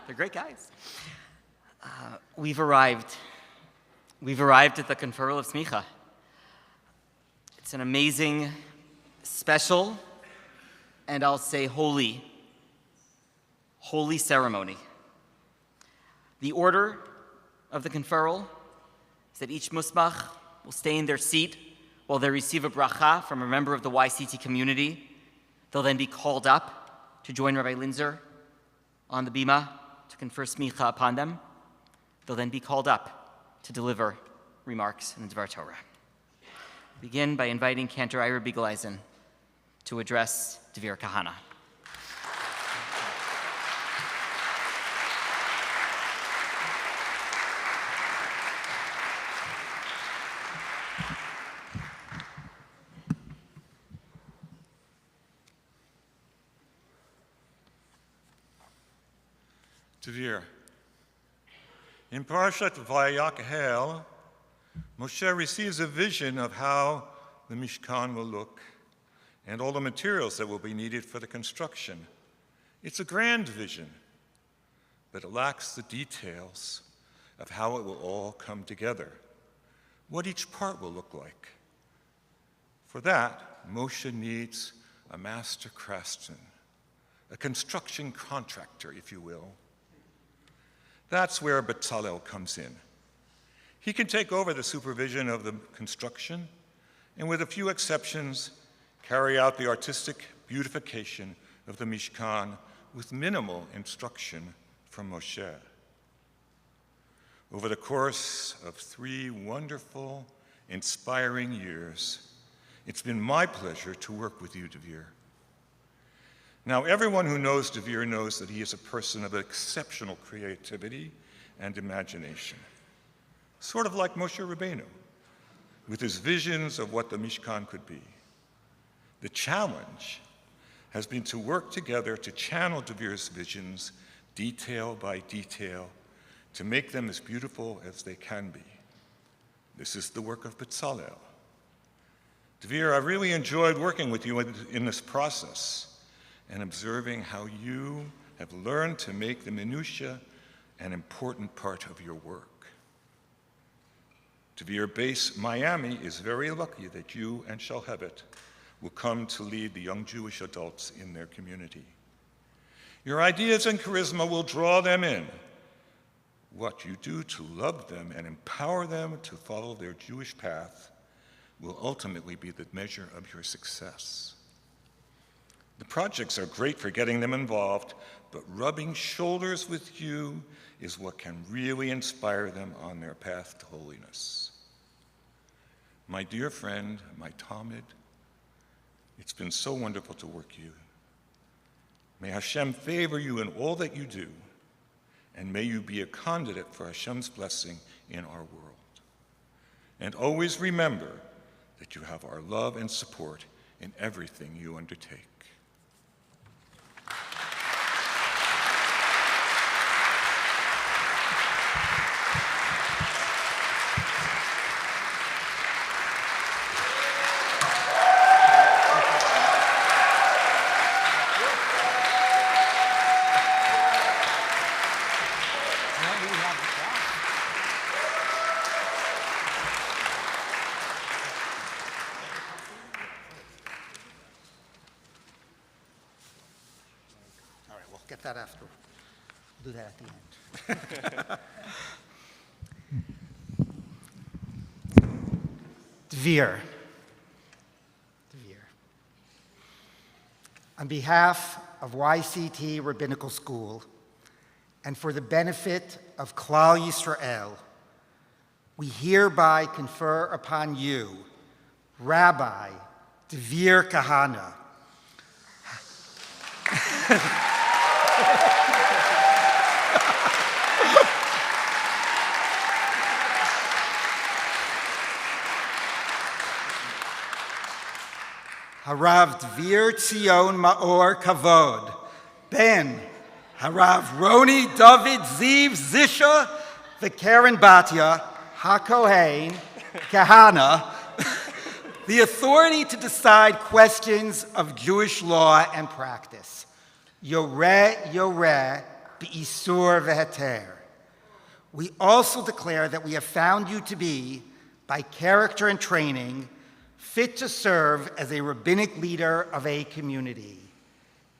They're great guys. We've arrived. We've arrived at the conferral of Smicha. It's an amazing, special, and I'll say holy ceremony. The order of the conferral is that each musmach will stay in their seat while they receive a bracha from a member of the YCT community. They'll then be called up to join Rabbi Linzer on the bima to confer smicha upon them. They'll then be called up to deliver remarks in the Dvar Torah. Begin by inviting Cantor Ira Biegeleisen to address Dvir Kahana. Tavir. In Parashat Vayakhel, Moshe receives a vision of how the Mishkan will look and all the materials that will be needed for the construction. It's a grand vision, but it lacks the details of how it will all come together, what each part will look like. For that, Moshe needs a master craftsman, a construction contractor, if you will. That's where Bezalel comes in. He can take over the supervision of the construction and, with a few exceptions, carry out the artistic beautification of the Mishkan with minimal instruction from Moshe. Over the course of 3 wonderful, inspiring years, It's been my pleasure to work with you, Dvir. Now, everyone who knows Dvir knows that he is a person of exceptional creativity and imagination, sort of like Moshe Rabbeinu, with his visions of what the Mishkan could be. The challenge has been to work together to channel Dvir's visions, detail by detail, to make them as beautiful as they can be. This is the work of Betzalel. Dvir, I really enjoyed working with you in this process and observing how you have learned to make the minutiae an important part of your work. Dvir base Miami is very lucky that you and Shalhevet will come to lead the young Jewish adults in their community. Your ideas and charisma will draw them in. What you do to love them and empower them to follow their Jewish path will ultimately be the measure of your success. The projects are great for getting them involved, but rubbing shoulders with you is what can really inspire them on their path to holiness. My dear friend, my Talmud, it's been so wonderful to work with you. May Hashem favor you in all that you do, and may you be a conduit for Hashem's blessing in our world. And always remember that you have our love and support in everything you undertake. Get that after. We'll do that at the end. Dvir. On behalf of YCT Rabbinical School and for the benefit of Klal Yisrael, we hereby confer upon you, Rabbi Dvir Kahana, Harav Dvir Tzion Maor Kavod, Ben Harav Roni David Ziv Zisha V'Karen Batya HaKohen Kahana, the authority to decide questions of Jewish law and practice. Yoreh B'Isur V'Heter. We also declare that we have found you to be, by character and training, fit to serve as a rabbinic leader of a community,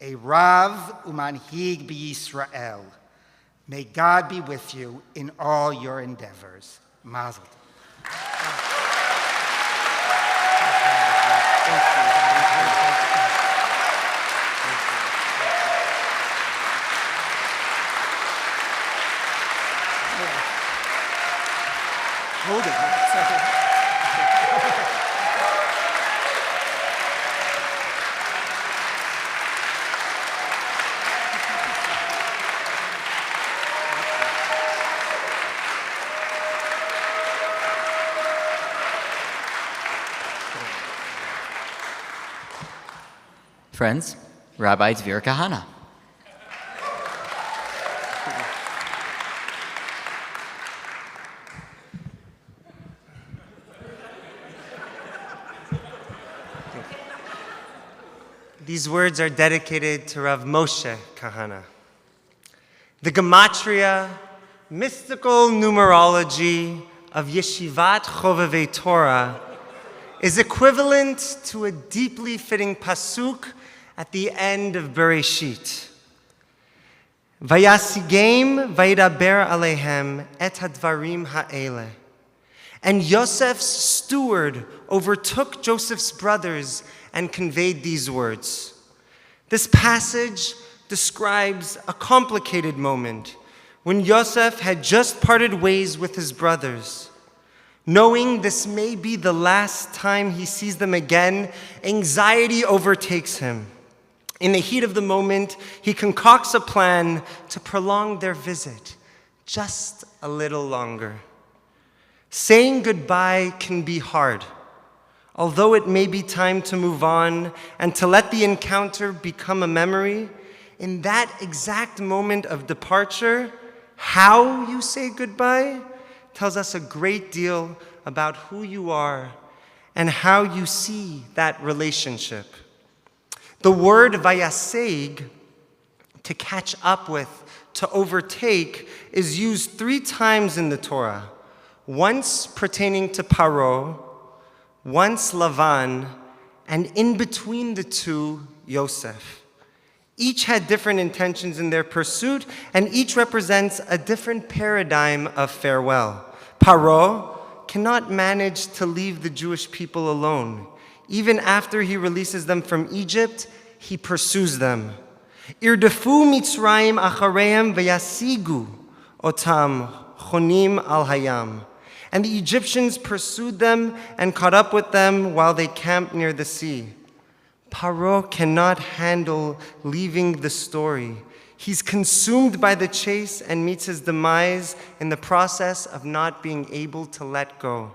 a Rav Umanhig B'Yisrael. May God be with you in all your endeavors. Mazel tov. Hold it. Friends, Rabbi Dvir Kahana. These words are dedicated to Rav Moshe Kahana. The gematria, mystical numerology of Yeshivat Chovevei Torah is equivalent to a deeply fitting pasuk at the end of Bereshit. Vayasigem vaydaber alehem et hadvarim ha'ele. And Yosef's steward overtook Joseph's brothers and conveyed these words. This passage describes a complicated moment when Yosef had just parted ways with his brothers. Knowing this may be the last time he sees them again, anxiety overtakes him. In the heat of the moment, he concocts a plan to prolong their visit just a little longer. Saying goodbye can be hard, although it may be time to move on and to let the encounter become a memory. In that exact moment of departure, how you say goodbye tells us a great deal about who you are and how you see that relationship. The word vayaseg, to catch up with, to overtake, is used 3 times in the Torah. Once pertaining to Paro, once Lavan, and in between the two, Yosef. Each had different intentions in their pursuit, and each represents a different paradigm of farewell. Paro cannot manage to leave the Jewish people alone. Even after he releases them from Egypt, he pursues them. Irdefu Mitzrayim achareim vayasigu otam chonim al hayam. And the Egyptians pursued them and caught up with them while they camped near the sea. Paro cannot handle leaving the story. He's consumed by the chase and meets his demise in the process of not being able to let go.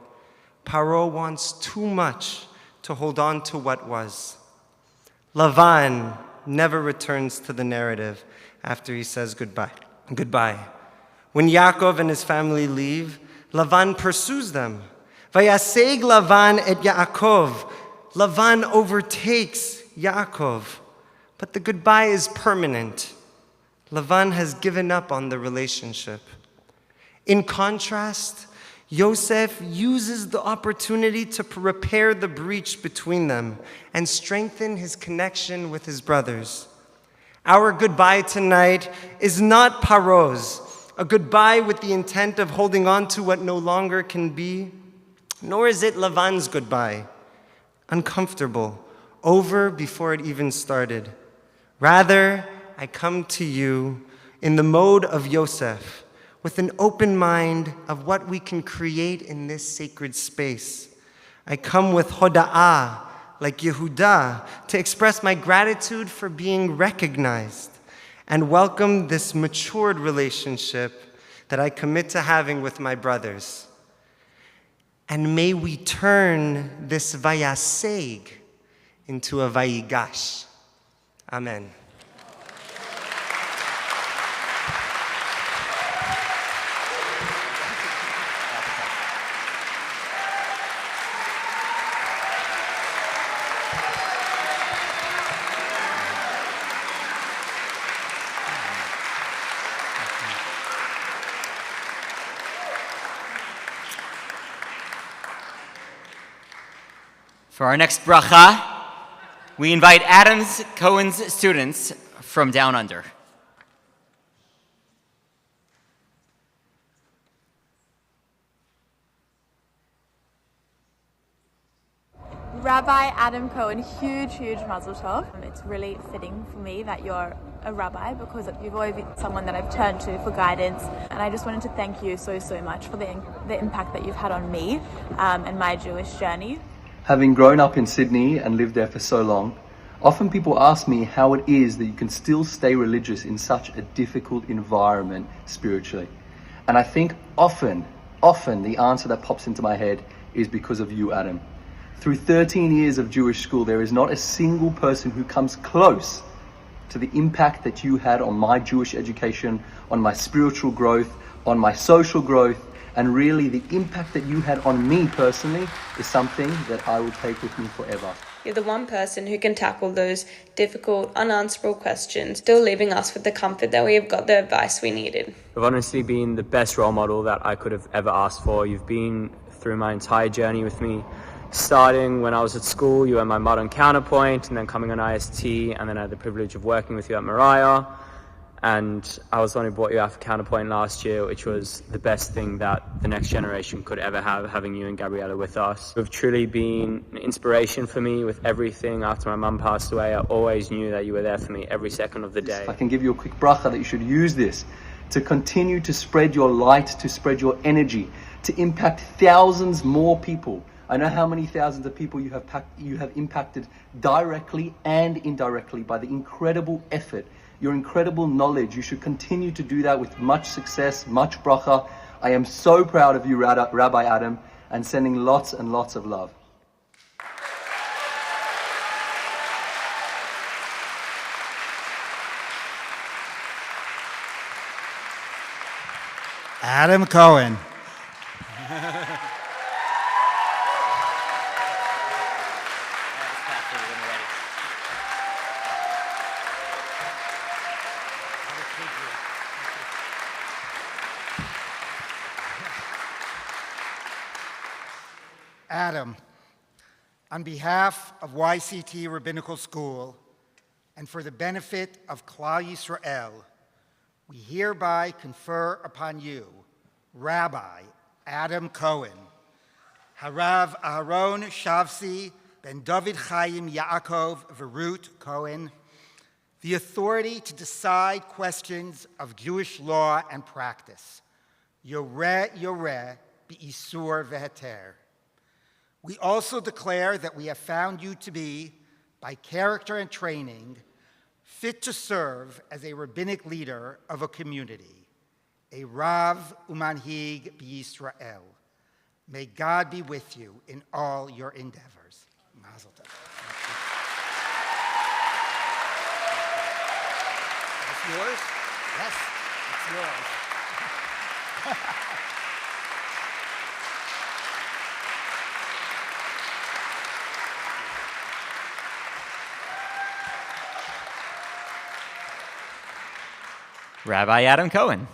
Paro wants too much to hold on to what was. Lavan never returns to the narrative after he says goodbye. When Yaakov and his family leave, Lavan pursues them. Vayaseg Lavan et Yaakov. Lavan overtakes Yaakov. But the goodbye is permanent. Lavan has given up on the relationship. In contrast, Yosef uses the opportunity to repair the breach between them and strengthen his connection with his brothers. Our goodbye tonight is not Paro's, a goodbye with the intent of holding on to what no longer can be, nor is it Lavan's goodbye, uncomfortable, over before it even started. Rather, I come to you in the mode of Yosef, with an open mind of what we can create in this sacred space. I come with hoda'ah, like Yehuda, to express my gratitude for being recognized and welcome this matured relationship that I commit to having with my brothers. And may we turn this vayaseg into a vayigash. Amen. For our next bracha, we invite Adams Cohen's students from Down Under. Rabbi Adam Cohen, huge mazel tov. It's really fitting for me that you're a rabbi because you've always been someone that I've turned to for guidance. And I just wanted to thank you so much for the impact that you've had on me and my Jewish journey. Having grown up in Sydney and lived there for so long, often people ask me how it is that you can still stay religious in such a difficult environment spiritually. And I think often the answer that pops into my head is because of you, Adam. Through 13 years of Jewish school, there is not a single person who comes close to the impact that you had on my Jewish education, on my spiritual growth, on my social growth, and really the impact that you had on me personally is something that I will take with me forever. You're the one person who can tackle those difficult, unanswerable questions, still leaving us with the comfort that we have got the advice we needed. You've honestly been the best role model that I could have ever asked for. You've been through my entire journey with me. Starting when I was at school, you were my modern counterpoint, and then coming on IST, and then I had the privilege of working with you at Mariah. And I was the one who brought you out for Counterpoint last year, which was the best thing that the next generation could ever have, having you and Gabriella with us. You've truly been an inspiration for me with everything. After my mum passed away, I always knew that you were there for me every second of the day. I can give you a quick bracha that you should use this to continue to spread your light, to spread your energy, to impact thousands more people. I know how many thousands of people you have impacted directly and indirectly by the incredible effort, your incredible knowledge. You should continue to do that with much success, much bracha. I am so proud of you, Rabbi Adam, and sending lots and lots of love. Adam Cohen. Adam, on behalf of YCT Rabbinical School and for the benefit of Klal Yisrael, we hereby confer upon you, Rabbi Adam Cohen, Harav Aharon Shavsi ben David Chaim Yaakov Verut Cohen, the authority to decide questions of Jewish law and practice, Yoreh Yoreh B'Isur Veheter. We also declare that we have found you to be, by character and training, fit to serve as a rabbinic leader of a community, a Rav Umanhig B'Yisrael. May God be with you in all your endeavors. Mazel tov. It's yours? Yes, it's yours. Rabbi Adam Cohen.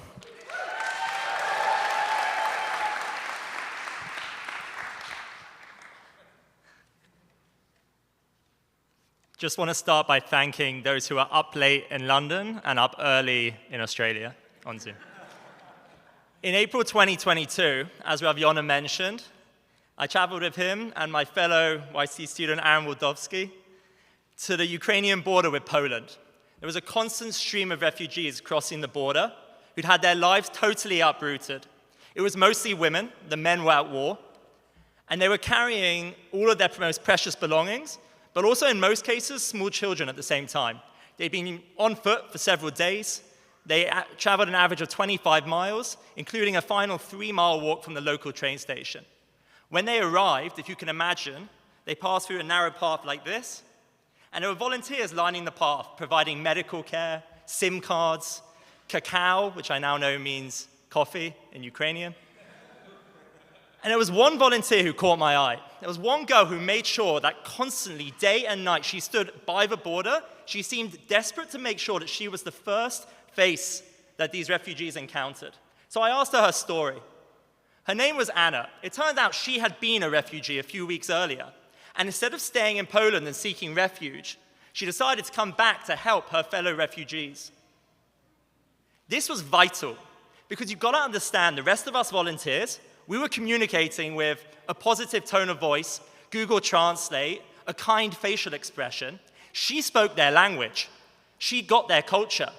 Just want to start by thanking those who are up late in London and up early in Australia on Zoom. In April 2022, as Rav Yonah mentioned, I traveled with him and my fellow YC student Aaron Waldowski to the Ukrainian border with Poland. There was a constant stream of refugees crossing the border who'd had their lives totally uprooted. It was mostly women, the men were at war, and they were carrying all of their most precious belongings, but also in most cases, small children at the same time. They'd been on foot for several days. They traveled an average of 25 miles, including a final 3-mile walk from the local train station. When they arrived, if you can imagine, they passed through a narrow path like this, and there were volunteers lining the path, providing medical care, SIM cards, cacao, which I now know means coffee in Ukrainian. And there was one volunteer who caught my eye. There was one girl who made sure that constantly, day and night, she stood by the border. She seemed desperate to make sure that she was the first face that these refugees encountered. So I asked her story. Her name was Anna. It turned out she had been a refugee a few weeks earlier. And instead of staying in Poland and seeking refuge, she decided to come back to help her fellow refugees. This was vital, because you've got to understand the rest of us volunteers, we were communicating with a positive tone of voice, Google Translate, a kind facial expression. She spoke their language. She got their culture.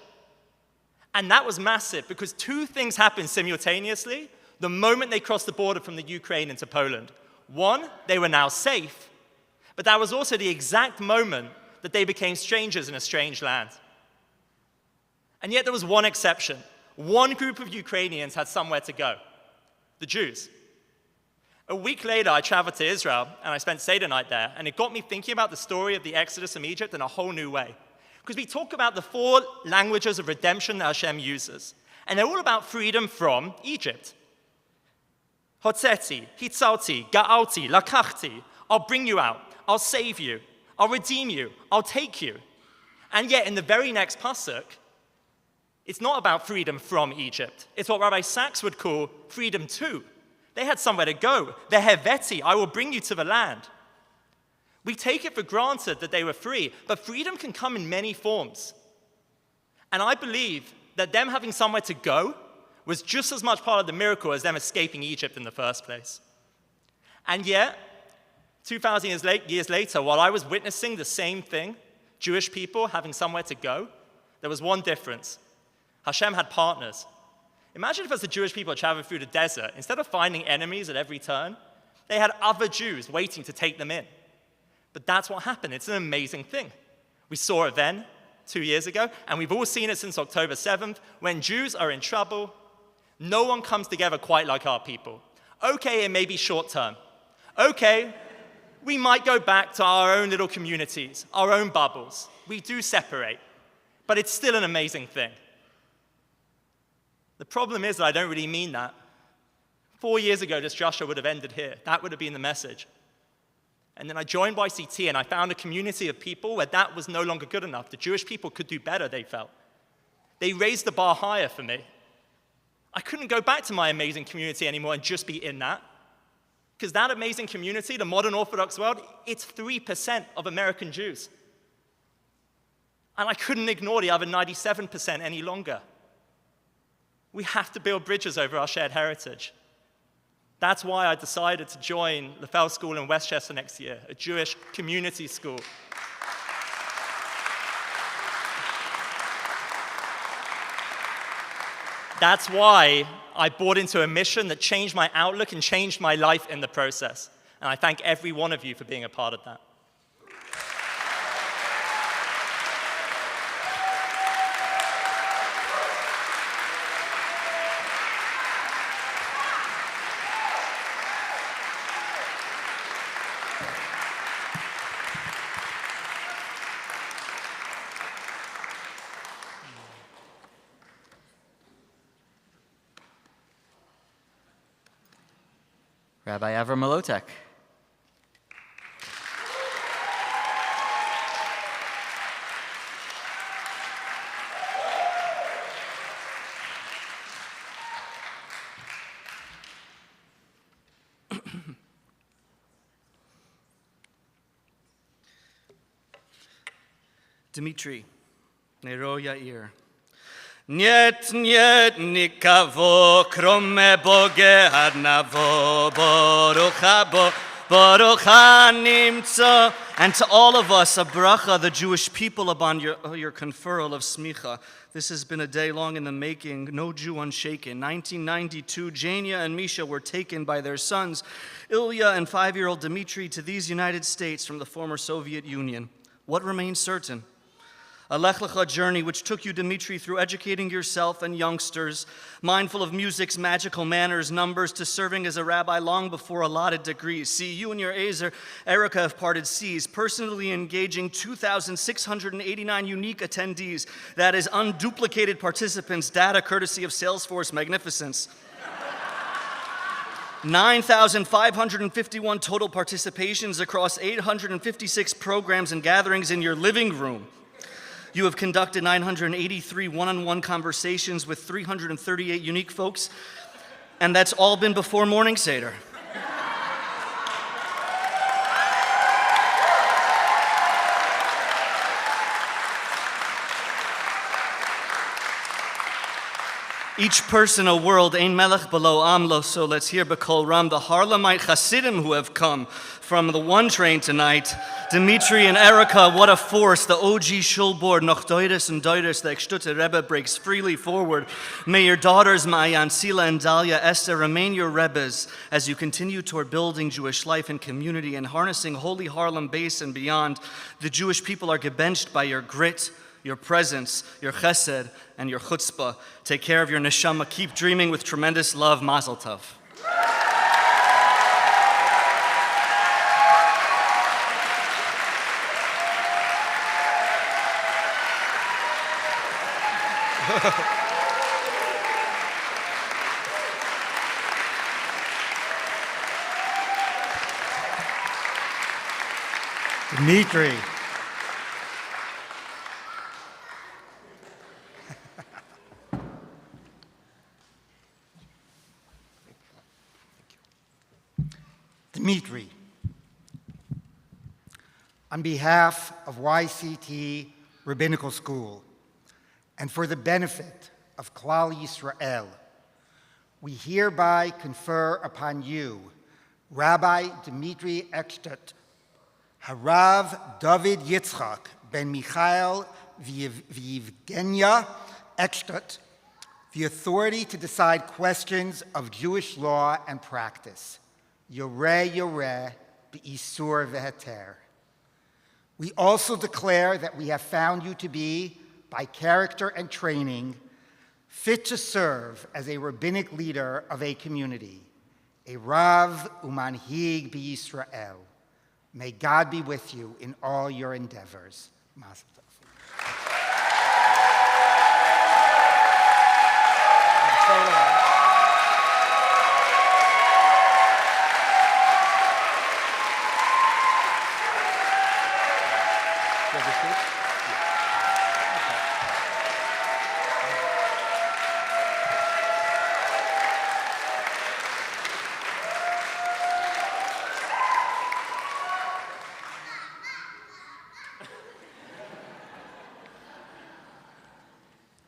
And that was massive, because two things happened simultaneously the moment they crossed the border from the Ukraine into Poland. One, they were now safe, but that was also the exact moment that they became strangers in a strange land. And yet there was one exception. One group of Ukrainians had somewhere to go, the Jews. A week later, I traveled to Israel, and I spent Seder night there, and it got me thinking about the story of the Exodus from Egypt in a whole new way. Because we talk about the 4 languages of redemption that Hashem uses, and they're all about freedom from Egypt. Hotzeti, hitzalti, ga'alti, lakachti. I'll bring you out. I'll save you. I'll redeem you. I'll take you. And yet, in the very next pasuk, it's not about freedom from Egypt. It's what Rabbi Sachs would call freedom to. They had somewhere to go. Veheveti, I will bring you to the land. We take it for granted that they were free, but freedom can come in many forms. And I believe that them having somewhere to go was just as much part of the miracle as them escaping Egypt in the first place. And yet, 2,000 years later, while I was witnessing the same thing, Jewish people having somewhere to go, there was one difference. Hashem had partners. Imagine if as the Jewish people traveling through the desert, instead of finding enemies at every turn, they had other Jews waiting to take them in. But that's what happened. It's an amazing thing. We saw it then, 2 years ago, and we've all seen it since October 7th. When Jews are in trouble, no one comes together quite like our people. Okay, it may be short term. Okay, we might go back to our own little communities, our own bubbles. We do separate, but it's still an amazing thing. The problem is that I don't really mean that. 4 years ago, this Joshua would have ended here. That would have been the message. And then I joined YCT and I found a community of people where that was no longer good enough. The Jewish people could do better, they felt. They raised the bar higher for me. I couldn't go back to my amazing community anymore and just be in that. Because that amazing community, the modern Orthodox world, it's 3% of American Jews. And I couldn't ignore the other 97% any longer. We have to build bridges over our shared heritage. That's why I decided to join the Fell School in Westchester next year, a Jewish community school. That's why I bought into a mission that changed my outlook and changed my life in the process. And I thank every one of you for being a part of that. Rabbi Avram Malotek. Dmitry, Nero Yair. Нет, нет никого, кроме Бога одного, Baruch habo, Baruch hanimtza. And to all of us, a bracha, the Jewish people, upon your conferral of smicha. This has been a day long in the making, no Jew unshaken. 1992, Jania and Misha were taken by their sons, Ilya and 5-year-old Dmitry, to these United States from the former Soviet Union. What remains certain? A Lech Lecha journey which took you, Dmitry, through educating yourself and youngsters, mindful of music's magical manners, numbers, to serving as a rabbi long before allotted degrees. See, you and your Azer, Erica, have parted seas, personally engaging 2,689 unique attendees, that is, unduplicated participants, data courtesy of Salesforce magnificence. 9,551 total participations across 856 programs and gatherings in your living room. You have conducted 983 one-on-one conversations with 338 unique folks, and that's all been before morning Seder. Each person a world, ein melech below amlo. So let's hear B'kol Ram, the Harlemite Hasidim who have come from the one train tonight. Dmitry and Erica, what a force. The OG Schulboard, noch Deures and Deures, the Ekstute Rebbe breaks freely forward. May your daughters, Ma'ayan, Sila, and Dalia, Esther, remain your Rebbes as you continue toward building Jewish life and community and harnessing holy Harlem base and beyond. The Jewish people are gebenched by your grit, your presence, your chesed, and your chutzpah. Take care of your neshama. Keep dreaming with tremendous love. Mazel tov. Dmitry. Dmitry, on behalf of YCT Rabbinical School and for the benefit of Klal Yisrael, we hereby confer upon you, Rabbi Dmitry Eckstadt, Harav David Yitzchak ben Michael V'Yevgenia Eckstadt, the authority to decide questions of Jewish law and practice. Yoreh yoreh b'isur v'heter. We also declare that we have found you to be, by character and training, fit to serve as a rabbinic leader of a community, a Rav umanhig b'Yisrael. May God be with you in all your endeavors. Mazel tov.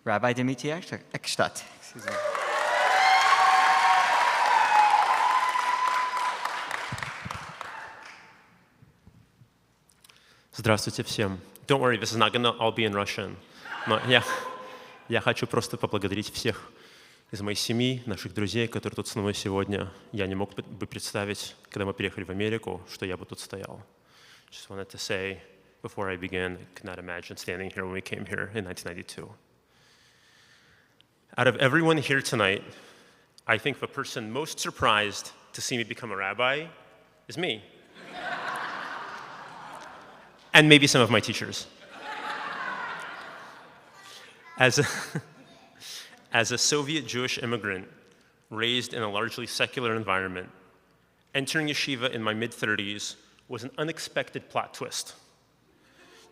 Rabbi Dimitri Eckstadt. Excuse me. Здравствуйте всем. Don't worry, this is not gonna all be in Russian. Но я хочу просто поблагодарить всех из моей семьи, наших друзей, которые тут с мной сегодня. Я не мог бы представить, когда мы приехали в Америку, что я бы тут стоял. Just wanted to say, before I begin, I could not imagine standing here when we came here in 1992. Out of everyone here tonight, I think the person most surprised to see me become a rabbi is me. And maybe some of my teachers. As a Soviet Jewish immigrant raised in a largely secular environment, entering yeshiva in my mid-30s was an unexpected plot twist.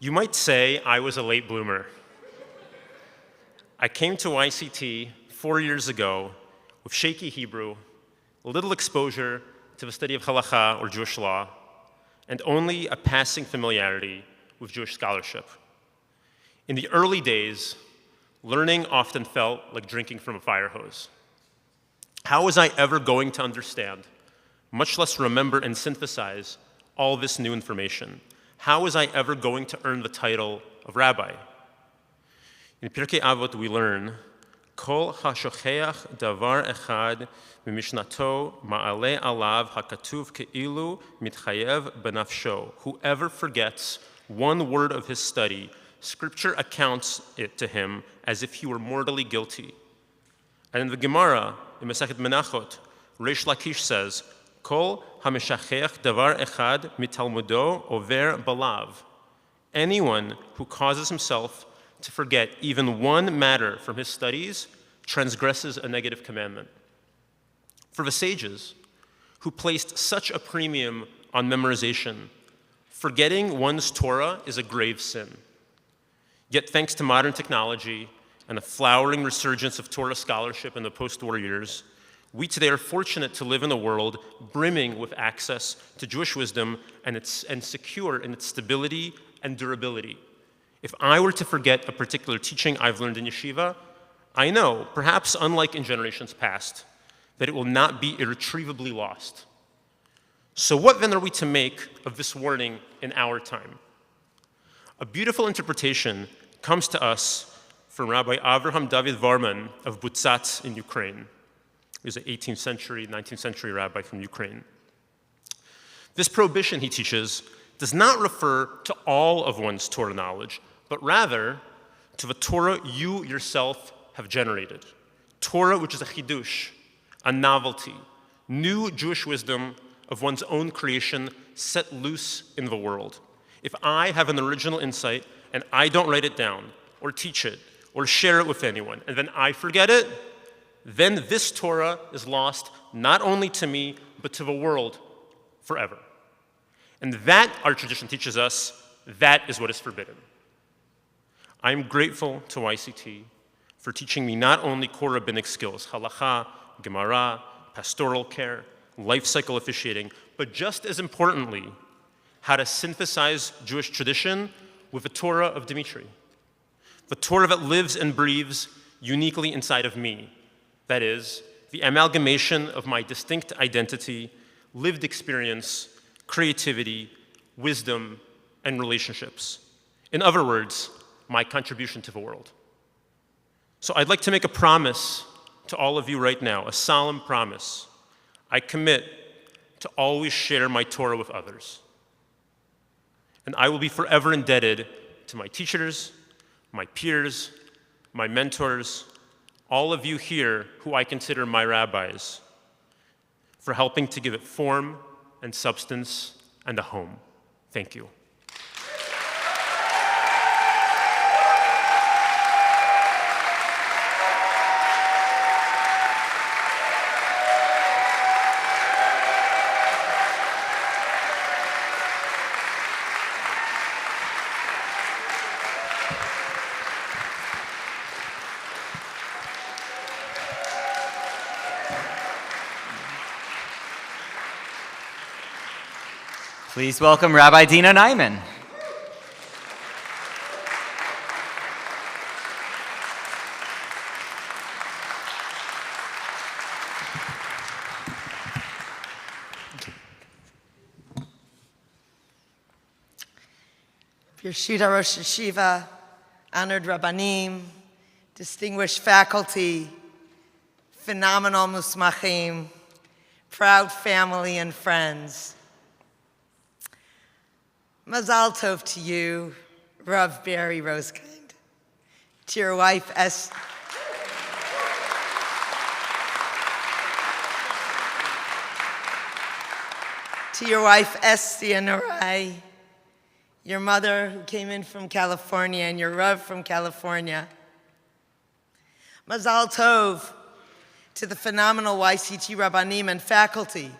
You might say I was a late bloomer. I came to YCT 4 years ago with shaky Hebrew, little exposure to the study of halakha or Jewish law, and only a passing familiarity with Jewish scholarship. In the early days, learning often felt like drinking from a fire hose. How was I ever going to understand, much less remember and synthesize, all this new information? How was I ever going to earn the title of rabbi? In Pirkei Avot we learn, Kol hashocheach davar echad mimishnato ma'ale alav hakatuv ke'ilu mitchayev benafsho. Whoever forgets one word of his study, Scripture accounts it to him as if he were mortally guilty. And in the Gemara, in Masechet Menachot, Reish Lakish says, Kol hameshachech davar echad mitalmudo over balav. Anyone who causes himself to forget even one matter from his studies transgresses a negative commandment. For the sages, who placed such a premium on memorization, forgetting one's Torah is a grave sin. Yet thanks to modern technology and a flowering resurgence of Torah scholarship in the post-war years, we today are fortunate to live in a world brimming with access to Jewish wisdom and secure in its stability and durability. If I were to forget a particular teaching I've learned in yeshiva, I know, perhaps unlike in generations past, that it will not be irretrievably lost. So what then are we to make of this warning in our time? A beautiful interpretation comes to us from Rabbi Avraham David Varman of Butsats in Ukraine. He was an 18th century, 19th century rabbi from Ukraine. This prohibition, he teaches, does not refer to all of one's Torah knowledge, but rather to the Torah you yourself have generated. Torah, which is a chidush, a novelty, new Jewish wisdom of one's own creation set loose in the world. If I have an original insight and I don't write it down or teach it or share it with anyone, and then I forget it, then this Torah is lost not only to me, but to the world forever. And that, our tradition teaches us, that is what is forbidden. I'm grateful to YCT for teaching me not only core rabbinic skills, halakha, gemara, pastoral care, life cycle officiating, but just as importantly, how to synthesize Jewish tradition with the Torah of Dimitri. The Torah that lives and breathes uniquely inside of me. That is, the amalgamation of my distinct identity, lived experience, creativity, wisdom, and relationships. In other words, my contribution to the world. So I'd like to make a promise to all of you right now, a solemn promise. I commit to always share my Torah with others. And I will be forever indebted to my teachers, my peers, my mentors, all of you here who I consider my rabbis, for helping to give it form and substance and a home. Thank you. Please welcome Rabbi Dina Nyman. Birshut Rosh Yeshiva, honored Rabbanim, distinguished faculty, phenomenal musmachim, proud family and friends. Mazal Tov to you, Rav Barry Rosekind, to your wife Esti and Narai, your mother who came in from California, and your Rav from California. Mazal Tov to the phenomenal YCT Rabbanim and faculty,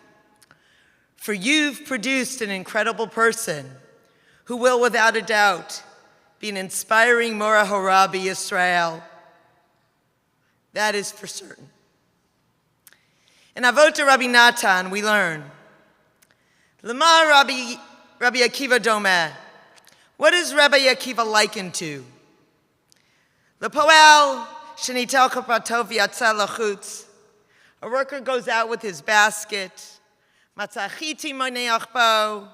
for you've produced an incredible person who will, without a doubt, be an inspiring Mora Horabi Israel. That is for certain. In Avot Rabbi Natan, we learn, Lama Rabbi Akiva Domeh. What is Rabbi Akiva likened to? L'poel shenitel kapratov yatzeh lachutz. A worker goes out with his basket. Matzah chiti maniach bo,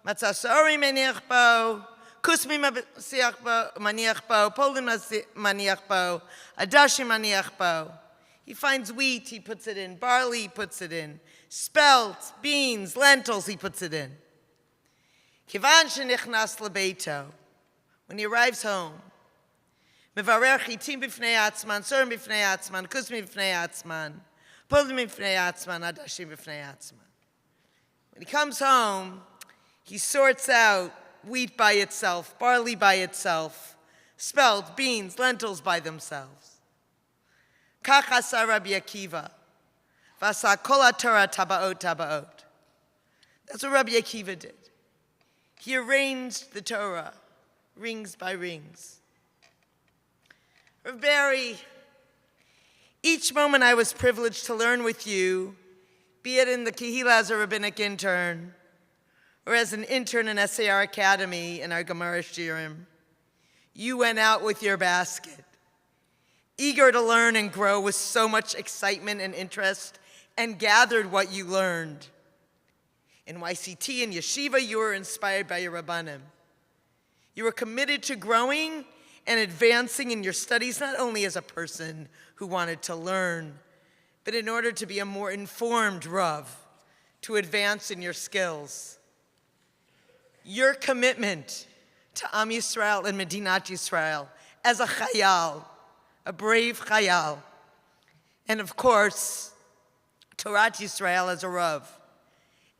matzah sori maniach bo, kusmi maniach bo, polim maniach bo, adashim maniach bo. He finds wheat, he puts it in. Barley, he puts it in. Spelt, beans, lentils, he puts it in. Kivan shenichnas lebeito. When he arrives home, mevarer chitim b'fnei atzman, sorim b'fnei atzman, kusmi b'fnei atzman, polim b'fnei atzman, adashim b'fnei atzman. When he comes home, he sorts out wheat by itself, barley by itself, spelt, beans, lentils by themselves. Kach asa Rabbi Akiva, v'asa kol haTorah tabaot tabaot. That's what Rabbi Akiva did. He arranged the Torah, rings by rings. Rav Barry, each moment I was privileged to learn with you, be it in the Kehila as a rabbinic intern, or as an intern in SAR Academy in our Gemara Shirim, you went out with your basket, eager to learn and grow with so much excitement and interest, and gathered what you learned. In YCT and Yeshiva, you were inspired by your Rabbanim. You were committed to growing and advancing in your studies, not only as a person who wanted to learn, but in order to be a more informed Rav, to advance in your skills. Your commitment to Am Yisrael and Medinat Yisrael as a chayal, a brave chayal, and of course, Torat Yisrael as a Rav,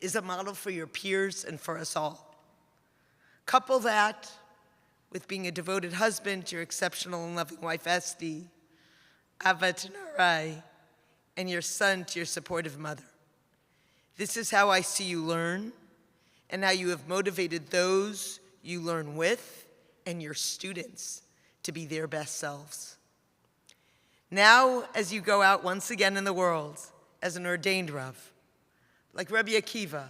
is a model for your peers and for us all. Couple that with being a devoted husband to your exceptional and loving wife Esti, Ava to Narai, and your son to your supportive mother. This is how I see you learn, and how you have motivated those you learn with and your students to be their best selves. Now, as you go out once again in the world as an ordained Rav, like Rabbi Akiva,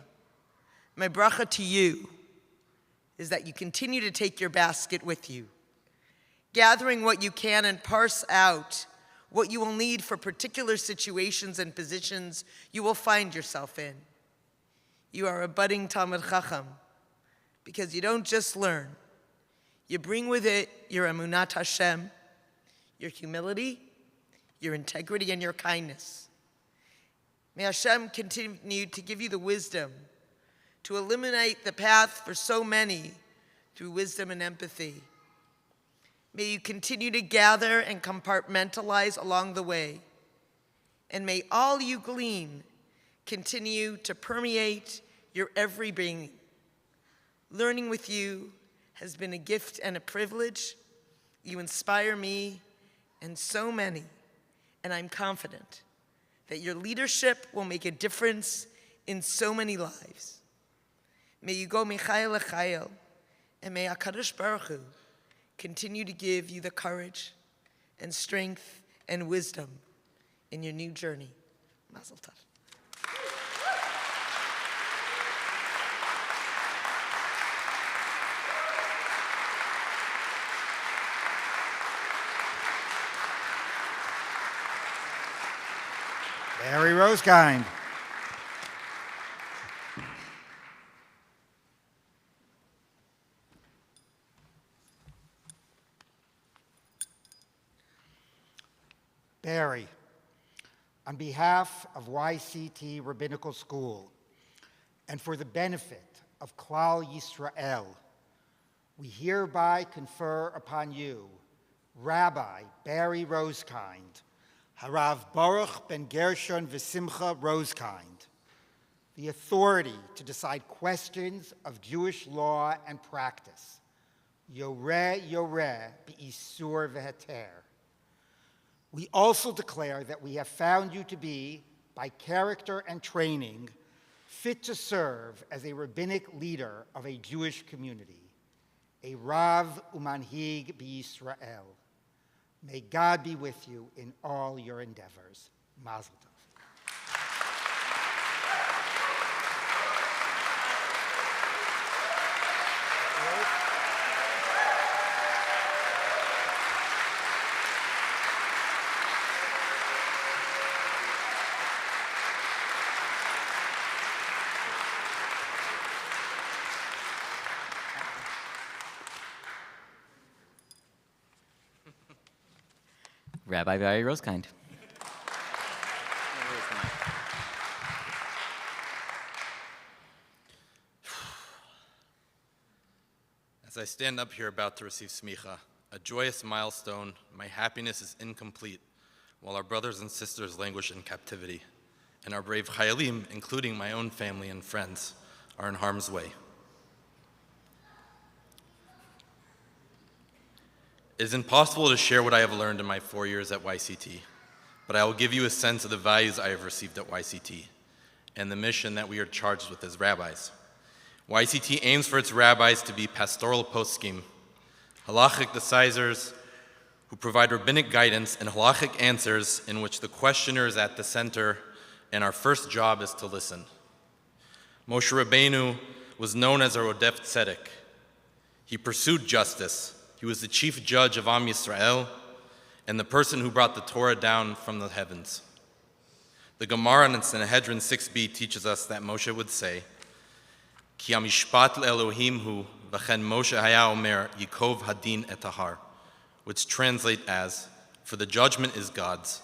my bracha to you is that you continue to take your basket with you, gathering what you can and parse out what you will need for particular situations and positions you will find yourself in. You are a budding Talmid Chacham because you don't just learn. You bring with it your Emunat Hashem, your humility, your integrity, and your kindness. May Hashem continue to give you the wisdom to illuminate the path for so many through wisdom and empathy. May you continue to gather and compartmentalize along the way. And may all you glean continue to permeate your every being. Learning with you has been a gift and a privilege. You inspire me and so many, and I'm confident that your leadership will make a difference in so many lives. May you go Michael L'Chayel, and may HaKadosh Baruch Hu continue to give you the courage and strength and wisdom in your new journey. Mazel tov. Barry Rosekind. Barry, on behalf of YCT Rabbinical School and for the benefit of Klal Yisrael, we hereby confer upon you, Rabbi Barry Rosekind, Harav Baruch ben Gershon V'Simcha Rosekind, the authority to decide questions of Jewish law and practice, Yoreh B'Isur V'Heter. We also declare that we have found you to be, by character and training, fit to serve as a rabbinic leader of a Jewish community, a Rav Umanhig B'Yisrael. May God be with you in all your endeavors. Mazel tov. Rabbi Barry Rosekind. As I stand up here about to receive smicha, a joyous milestone, my happiness is incomplete, while our brothers and sisters languish in captivity, and our brave chayalim, including my own family and friends, are in harm's way. It is impossible to share what I have learned in my 4 years at YCT, but I will give you a sense of the values I have received at YCT and the mission that we are charged with as rabbis. YCT aims for its rabbis to be pastoral poskim, halachic decisors who provide rabbinic guidance and halachic answers in which the questioner is at the center and our first job is to listen. Moshe Rabbeinu was known as a Rodef Tzedek. He pursued justice. He was the chief judge of Am Yisrael and the person who brought the Torah down from the heavens. The Gemara in Sanhedrin 6b teaches us that Moshe would say, Ki hamishpat le'Elohim hu v'chen Moshe haya omer yikov hadin et ahar, which translate as, for the judgment is God's.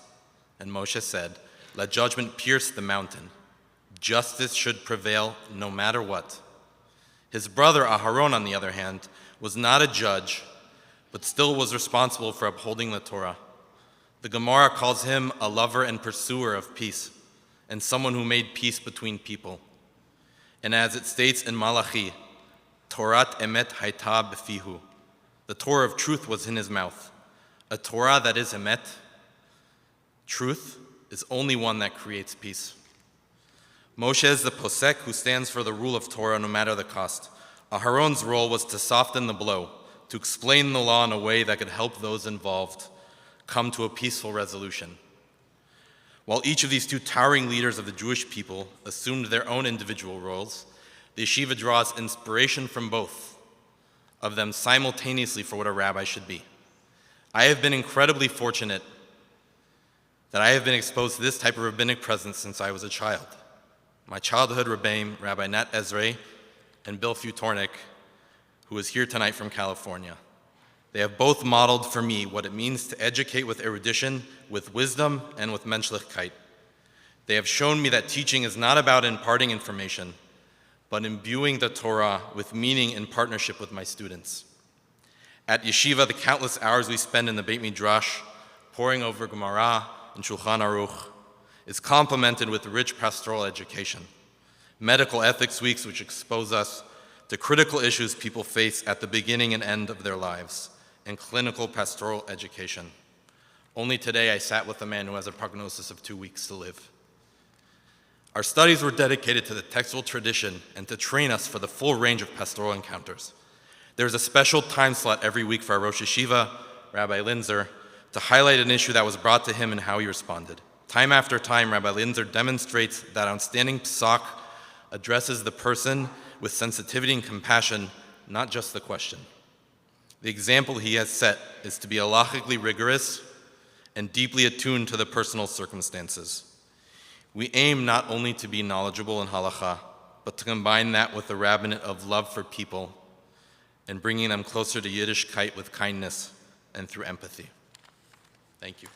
And Moshe said, let judgment pierce the mountain. Justice should prevail no matter what. His brother Aharon, on the other hand, was not a judge, but still was responsible for upholding the Torah. The Gemara calls him a lover and pursuer of peace, and someone who made peace between people. And as it states in Malachi, Torat emet haita b'fihu, the Torah of truth was in his mouth. A Torah that is emet, truth, is only one that creates peace. Moshe is the posek who stands for the rule of Torah no matter the cost. Aharon's role was to soften the blow, to explain the law in a way that could help those involved come to a peaceful resolution. While each of these two towering leaders of the Jewish people assumed their own individual roles, the yeshiva draws inspiration from both of them simultaneously for what a rabbi should be. I have been incredibly fortunate that I have been exposed to this type of rabbinic presence since I was a child. My childhood Rebbeim, Rabbi Nat Ezra and Bill Futornik, who is here tonight from California. They have both modeled for me what it means to educate with erudition, with wisdom, and with menschlichkeit. They have shown me that teaching is not about imparting information, but imbuing the Torah with meaning in partnership with my students. At yeshiva, the countless hours we spend in the Beit Midrash, poring over Gemara and Shulchan Aruch, is complemented with rich pastoral education. Medical ethics weeks, which expose us to critical issues people face at the beginning and end of their lives, and clinical pastoral education. Only today I sat with a man who has a prognosis of 2 weeks to live. Our studies were dedicated to the textual tradition and to train us for the full range of pastoral encounters. There's a special time slot every week for our Rosh Yeshiva, Rabbi Linzer, to highlight an issue that was brought to him and how he responded. Time after time, Rabbi Linzer demonstrates that outstanding psak addresses the person with sensitivity and compassion, not just the question. The example he has set is to be halachically rigorous and deeply attuned to the personal circumstances. We aim not only to be knowledgeable in halacha, but to combine that with the rabbinate of love for people and bringing them closer to Yiddishkeit with kindness and through empathy. Thank you.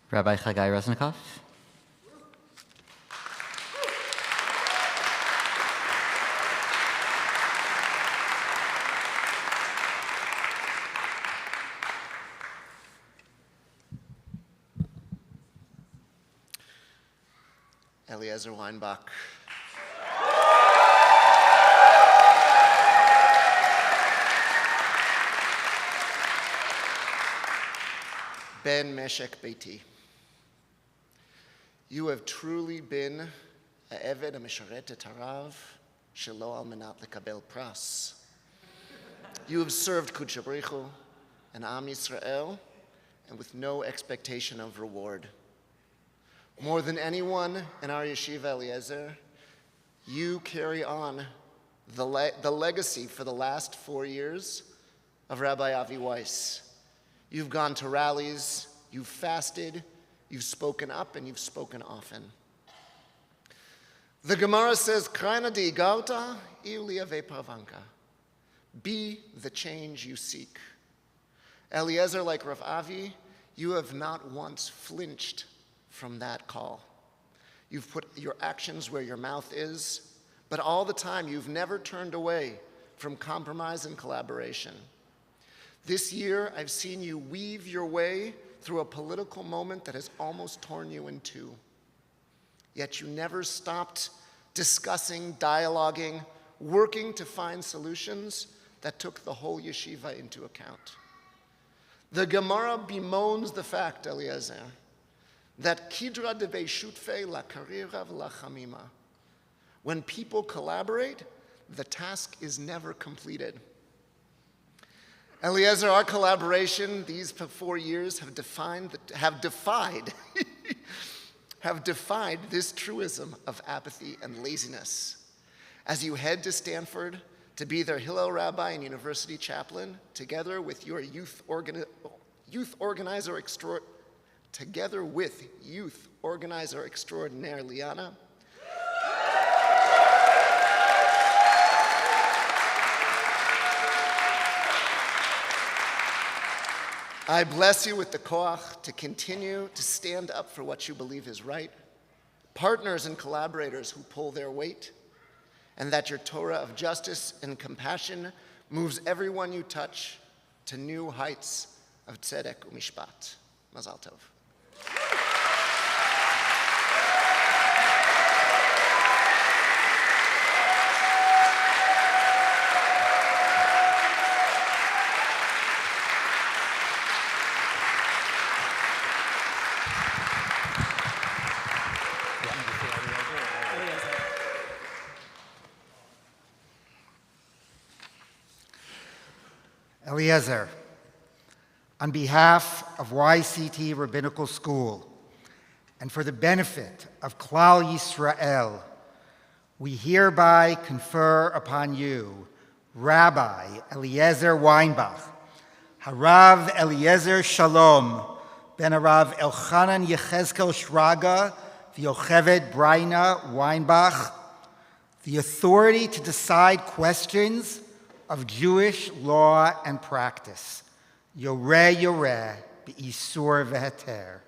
Rabbi Chag HaSemikha. Eliezer Weinbach. Ben Meshek Beiti. You have truly been a Eved HaMesharet et Harav shelo al menat lekabel pras. You have served Kudsha B'richu and Am Yisrael, and with no expectation of reward. More than anyone in our yeshiva, Eliezer, you carry on the legacy for the last 4 years of Rabbi Avi Weiss. You've gone to rallies, you've fasted, you've spoken up, and you've spoken often. The Gemara says, Kraina di gauta iulia ve'parvanka. Be the change you seek. Eliezer, like Rav Avi, you have not once flinched from that call. You've put your actions where your mouth is, but all the time you've never turned away from compromise and collaboration. This year, I've seen you weave your way through a political moment that has almost torn you in two. Yet you never stopped discussing, dialoguing, working to find solutions that took the whole yeshiva into account. The Gemara bemoans the fact, Eliezer, that kidra de beishutfe la karira v'la chamima. When people collaborate, the task is never completed. Eliezer, our collaboration these 4 years have defied this truism of apathy and laziness. As you head to Stanford to be their Hillel rabbi and university chaplain, together with your youth organizer extraordinaire Liana, I bless you with the koach to continue to stand up for what you believe is right, partners and collaborators who pull their weight, and that your Torah of justice and compassion moves everyone you touch to new heights of tzedek u'mishpat. Mazal tov. Eliezer, on behalf of YCT Rabbinical School and for the benefit of Klal Yisrael, we hereby confer upon you Rabbi Eliezer Weinbach, Harav Eliezer Shalom, Ben Harav Elchanan Yechezkel Shraga, the Yocheved Braina Weinbach, the authority to decide questions of Jewish law and practice, Yoreh Yoreh, Be'isur Veheter.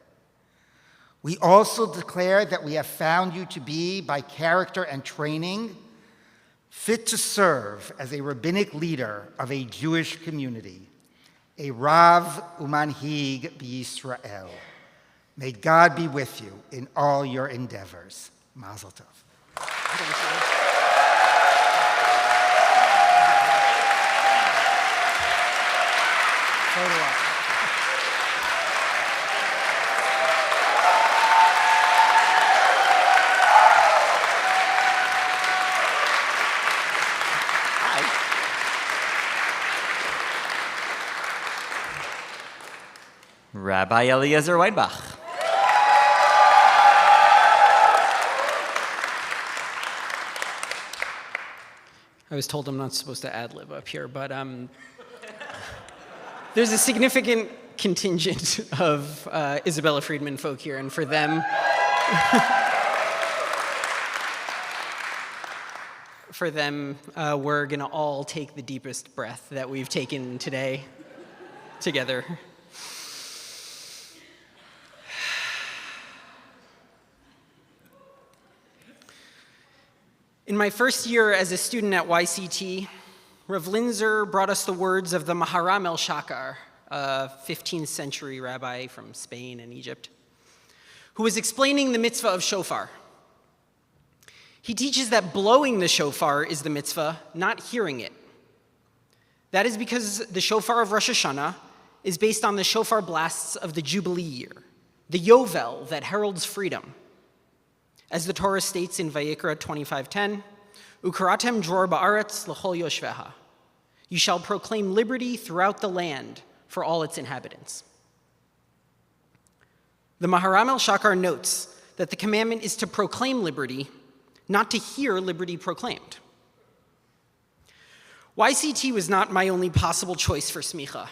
We also declare that we have found you to be, by character and training, fit to serve as a rabbinic leader of a Jewish community, a Rav Umanhig B'Yisrael. May God be with you in all your endeavors. Mazel tov. Rabbi Eliezer Weinbach. I was told I'm not supposed to ad-lib up here, but there's a significant contingent of Isabella Friedman folk here, and for them, we're gonna all take the deepest breath that we've taken today together. In my first year as a student at YCT, Rav Linzer brought us the words of the Maharam el-Shakar, a 15th century rabbi from Spain and Egypt, who was explaining the mitzvah of shofar. He teaches that blowing the shofar is the mitzvah, not hearing it. That is because the shofar of Rosh Hashanah is based on the shofar blasts of the Jubilee year, the Yovel that heralds freedom. As the Torah states in Vayikra 25:10, Ukaratem dror ba'aretz l'chol yoshveha. You shall proclaim liberty throughout the land for all its inhabitants. The Maharam el-Shakar notes that the commandment is to proclaim liberty, not to hear liberty proclaimed. YCT was not my only possible choice for smicha,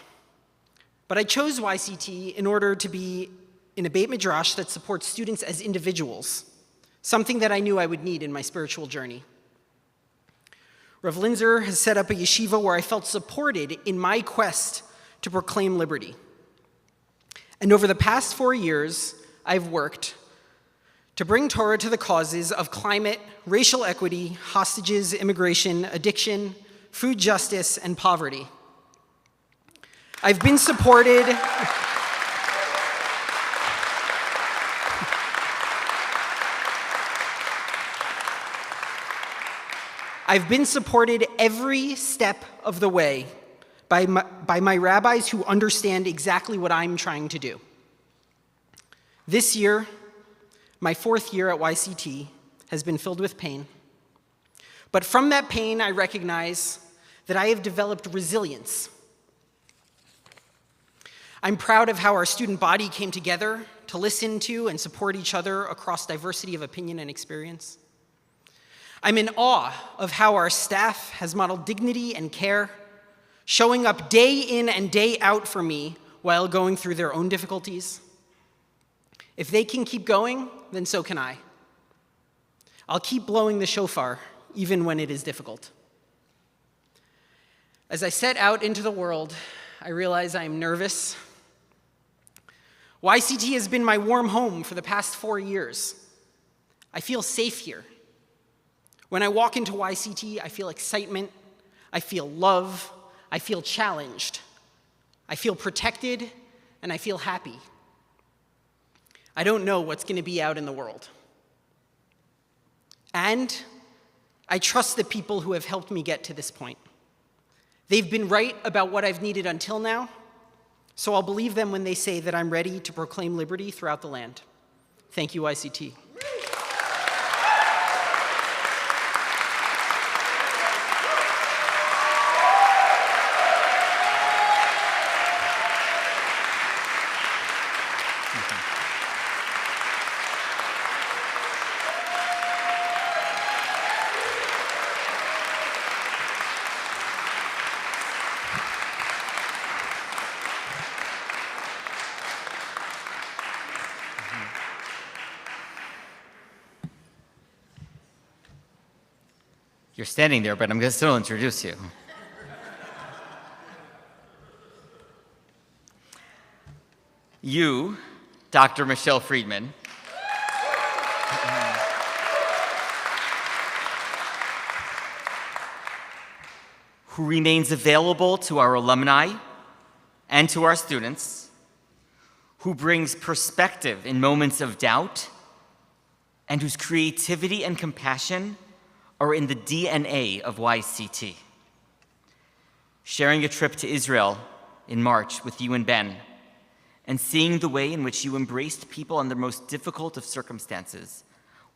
but I chose YCT in order to be in a Beit Midrash that supports students as individuals, something that I knew I would need in my spiritual journey. Rav Linzer has set up a yeshiva where I felt supported in my quest to proclaim liberty. And over the past 4 years, I've worked to bring Torah to the causes of climate, racial equity, hostages, immigration, addiction, food justice, and poverty. I've been supported every step of the way by my rabbis who understand exactly what I'm trying to do. This year, my 4th year at YCT, has been filled with pain. But from that pain, I recognize that I have developed resilience. I'm proud of how our student body came together to listen to and support each other across diversity of opinion and experience. I'm in awe of how our staff has modeled dignity and care, showing up day in and day out for me while going through their own difficulties. If they can keep going, then so can I. I'll keep blowing the shofar, even when it is difficult. As I set out into the world, I realize I am nervous. YCT has been my warm home for the past 4 years. I feel safe here. When I walk into YCT, I feel excitement, I feel love, I feel challenged, I feel protected, and I feel happy. I don't know what's going to be out in the world. And I trust the people who have helped me get to this point. They've been right about what I've needed until now, so I'll believe them when they say that I'm ready to proclaim liberty throughout the land. Thank you, YCT. You're standing there, but I'm going to still introduce you. You, Dr. Michelle Friedman, who remains available to our alumni and to our students, who brings perspective in moments of doubt, and whose creativity and compassion are in the DNA of YCT. Sharing a trip to Israel in March with you and Ben, and seeing the way in which you embraced people under the most difficult of circumstances,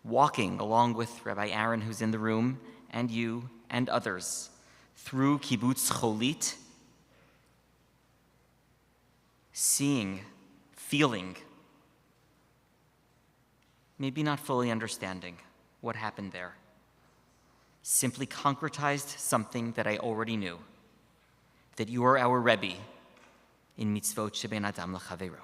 walking along with Rabbi Aaron, who's in the room, and you and others, through Kibbutz Cholit, seeing, feeling, maybe not fully understanding what happened there, simply concretized something that I already knew, that you are our Rebbe in mitzvot sheben adam l'chaveiro.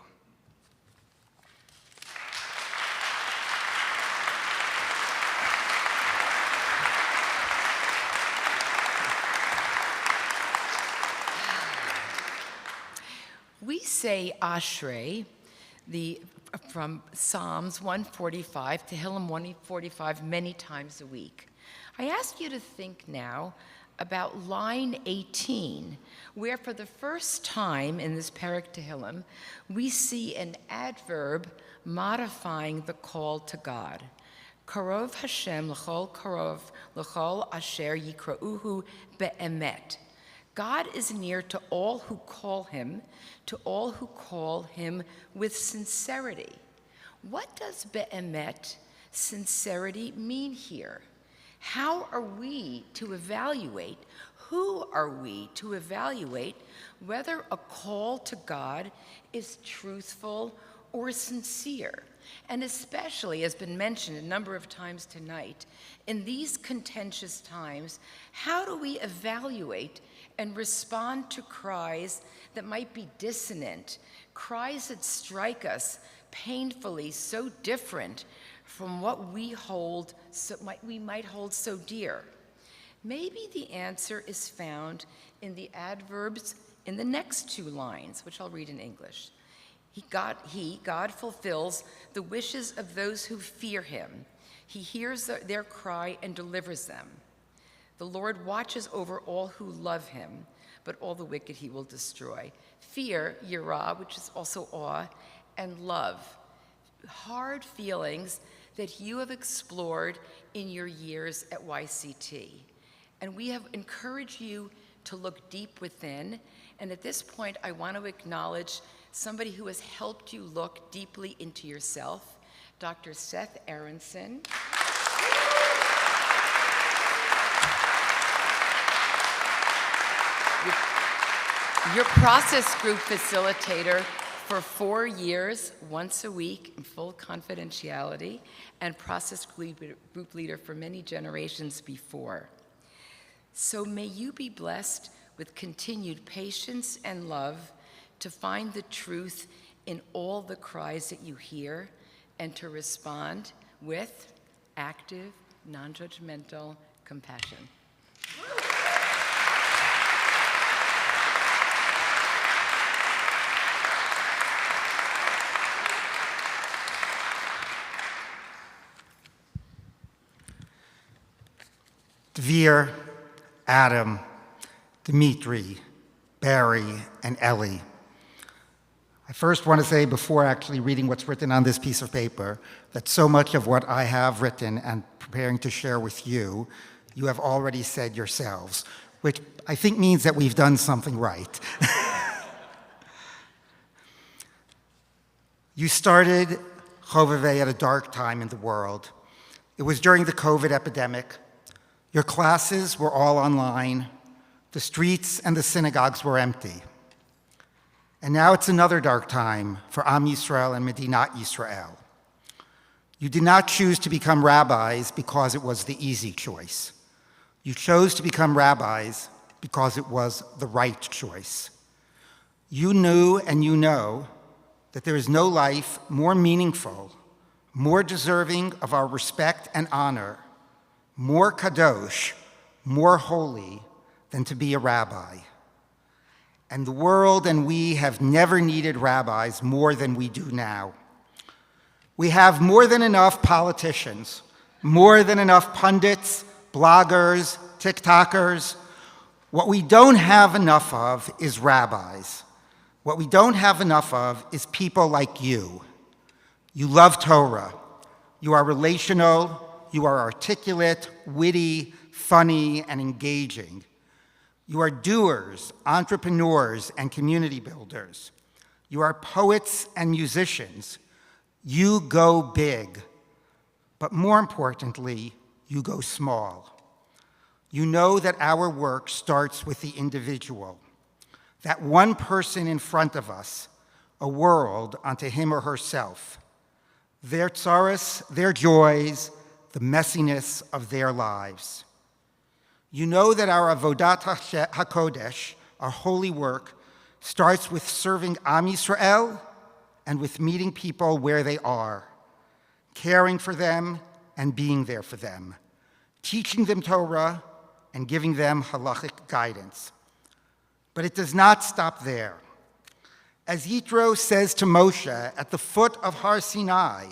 We say Ashrei, from Psalms 145 to Tehillim 145 many times a week. I ask you to think now about line 18, where for the first time in this Perek Tehillim, we see an adverb modifying the call to God. Karov Hashem l'chol karov l'chol asher yikra'uhu be'emet. God is near to all who call him with sincerity. What does be'emet, sincerity, mean here? How are we to evaluate, who are we to evaluate whether a call to God is truthful or sincere? And especially, as been mentioned a number of times tonight, in these contentious times, how do we evaluate and respond to cries that might be dissonant, cries that strike us painfully so different from what we might hold so dear? Maybe the answer is found in the adverbs in the next two lines, which I'll read in English. God fulfills the wishes of those who fear him. He hears their cry and delivers them. The Lord watches over all who love him, but all the wicked he will destroy. Fear, yirah, which is also awe, and love, hard feelings that you have explored in your years at YCT. And we have encouraged you to look deep within. And at this point, I want to acknowledge somebody who has helped you look deeply into yourself, Dr. Seth Aronson. Your process group facilitator for 4 years, once a week, in full confidentiality, and process group leader for many generations before. So may you be blessed with continued patience and love to find the truth in all the cries that you hear and to respond with active, non-judgmental compassion. Dvir, Adam, Dmitri, Barry, and Ellie. I first want to say, before actually reading what's written on this piece of paper, that so much of what I have written and preparing to share with you, you have already said yourselves, which I think means that we've done something right. You started Chovevei at a dark time in the world. It was during the COVID epidemic. Your classes were all online. The streets and the synagogues were empty. And now it's another dark time for Am Yisrael and Medinat Yisrael. You did not choose to become rabbis because it was the easy choice. You chose to become rabbis because it was the right choice. You knew and you know that there is no life more meaningful, more deserving of our respect and honor, more kadosh, more holy than to be a rabbi. And the world and we have never needed rabbis more than we do now. We have more than enough politicians, more than enough pundits, bloggers, TikTokers. What we don't have enough of is rabbis. What we don't have enough of is people like you. You love Torah. You are relational. You are articulate, witty, funny, and engaging. You are doers, entrepreneurs, and community builders. You are poets and musicians. You go big. But more importantly, you go small. You know that our work starts with the individual, that one person in front of us, a world unto him or herself, their tsaros, their joys, the messiness of their lives. You know that our avodat HaKodesh, our holy work, starts with serving Am Yisrael and with meeting people where they are, caring for them and being there for them, teaching them Torah and giving them halachic guidance. But it does not stop there. As Yitro says to Moshe at the foot of Har Sinai,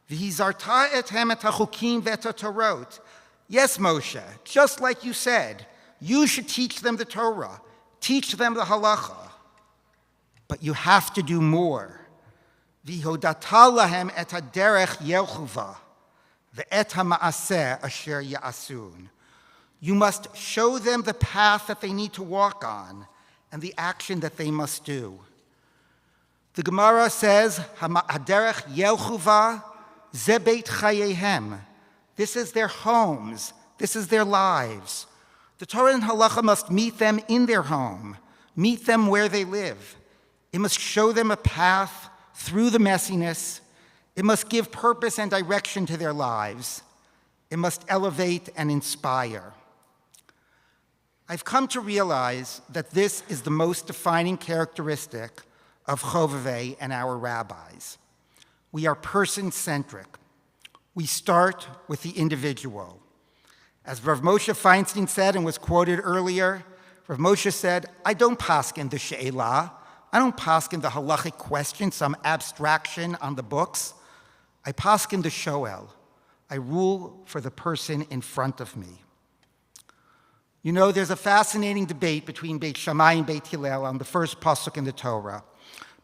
V'hizarta ethem et hachukim v'et hatorot. Yes, Moshe, just like you said, you should teach them the Torah, teach them the halacha. But you have to do more. V'hodata lahem et haderech yelchuva, v'et ha'maaseh asher ya'asun. You must show them the path that they need to walk on and the action that they must do. The Gemara says, Haderech Yelchuva ze beit chayehem. This is their homes. This is their lives. The Torah and Halacha must meet them in their home, meet them where they live. It must show them a path through the messiness. It must give purpose and direction to their lives. It must elevate and inspire. I've come to realize that this is the most defining characteristic of Chovevei and our rabbis. We are person-centric. We start with the individual. As Rav Moshe Feinstein said and was quoted earlier, Rav Moshe said, I don't paskin the she'elah. I don't paskin the halachic question, some abstraction on the books. I paskin the shoel. I rule for the person in front of me. You know, there's a fascinating debate between Beit Shammai and Beit Hillel on the first pasuk in the Torah.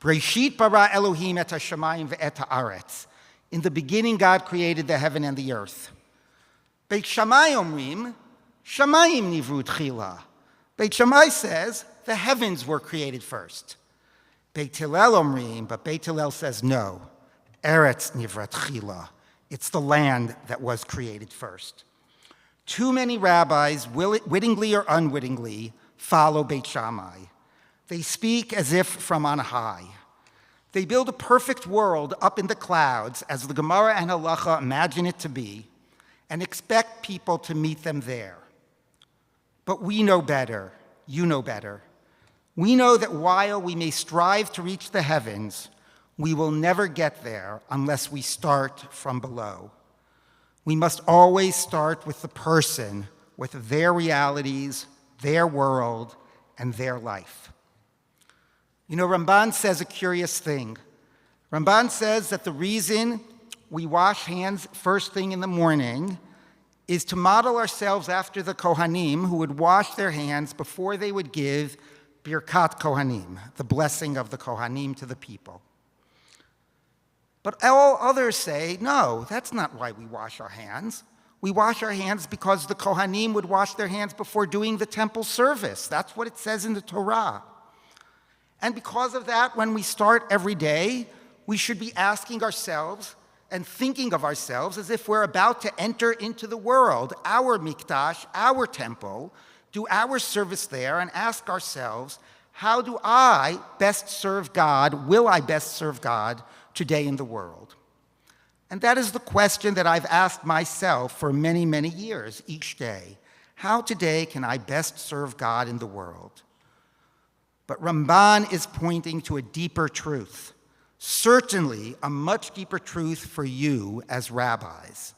Breshit bara Elohim et hashamayim ve'et haaretz. In the beginning, God created the heaven and the earth. Beit Shammai omrim, shamayim nivru tchila. Beit Shammai says the heavens were created first. Beit Hillel omrim, but Beit Hillel says no. Eretz nivrat tchila. It's the land that was created first. Too many rabbis, wittingly or unwittingly, follow Beit Shammai. They speak as if from on high. They build a perfect world up in the clouds, as the Gemara and Halacha imagine it to be, and expect people to meet them there. But we know better. You know better. We know that while we may strive to reach the heavens, we will never get there unless we start from below. We must always start with the person, with their realities, their world, and their life. You know, Ramban says a curious thing. Ramban says that the reason we wash hands first thing in the morning is to model ourselves after the Kohanim who would wash their hands before they would give Birkat Kohanim, the blessing of the Kohanim to the people. But all others say, no, that's not why we wash our hands. We wash our hands because the Kohanim would wash their hands before doing the temple service. That's what it says in the Torah. And because of that, when we start every day, we should be asking ourselves and thinking of ourselves as if we're about to enter into the world, our mikdash, our temple, do our service there, and ask ourselves, how do I best serve God? Will I best serve God today in the world? And that is the question that I've asked myself for many, many years each day. How today can I best serve God in the world? But Ramban is pointing to a deeper truth, certainly a much deeper truth for you as rabbis.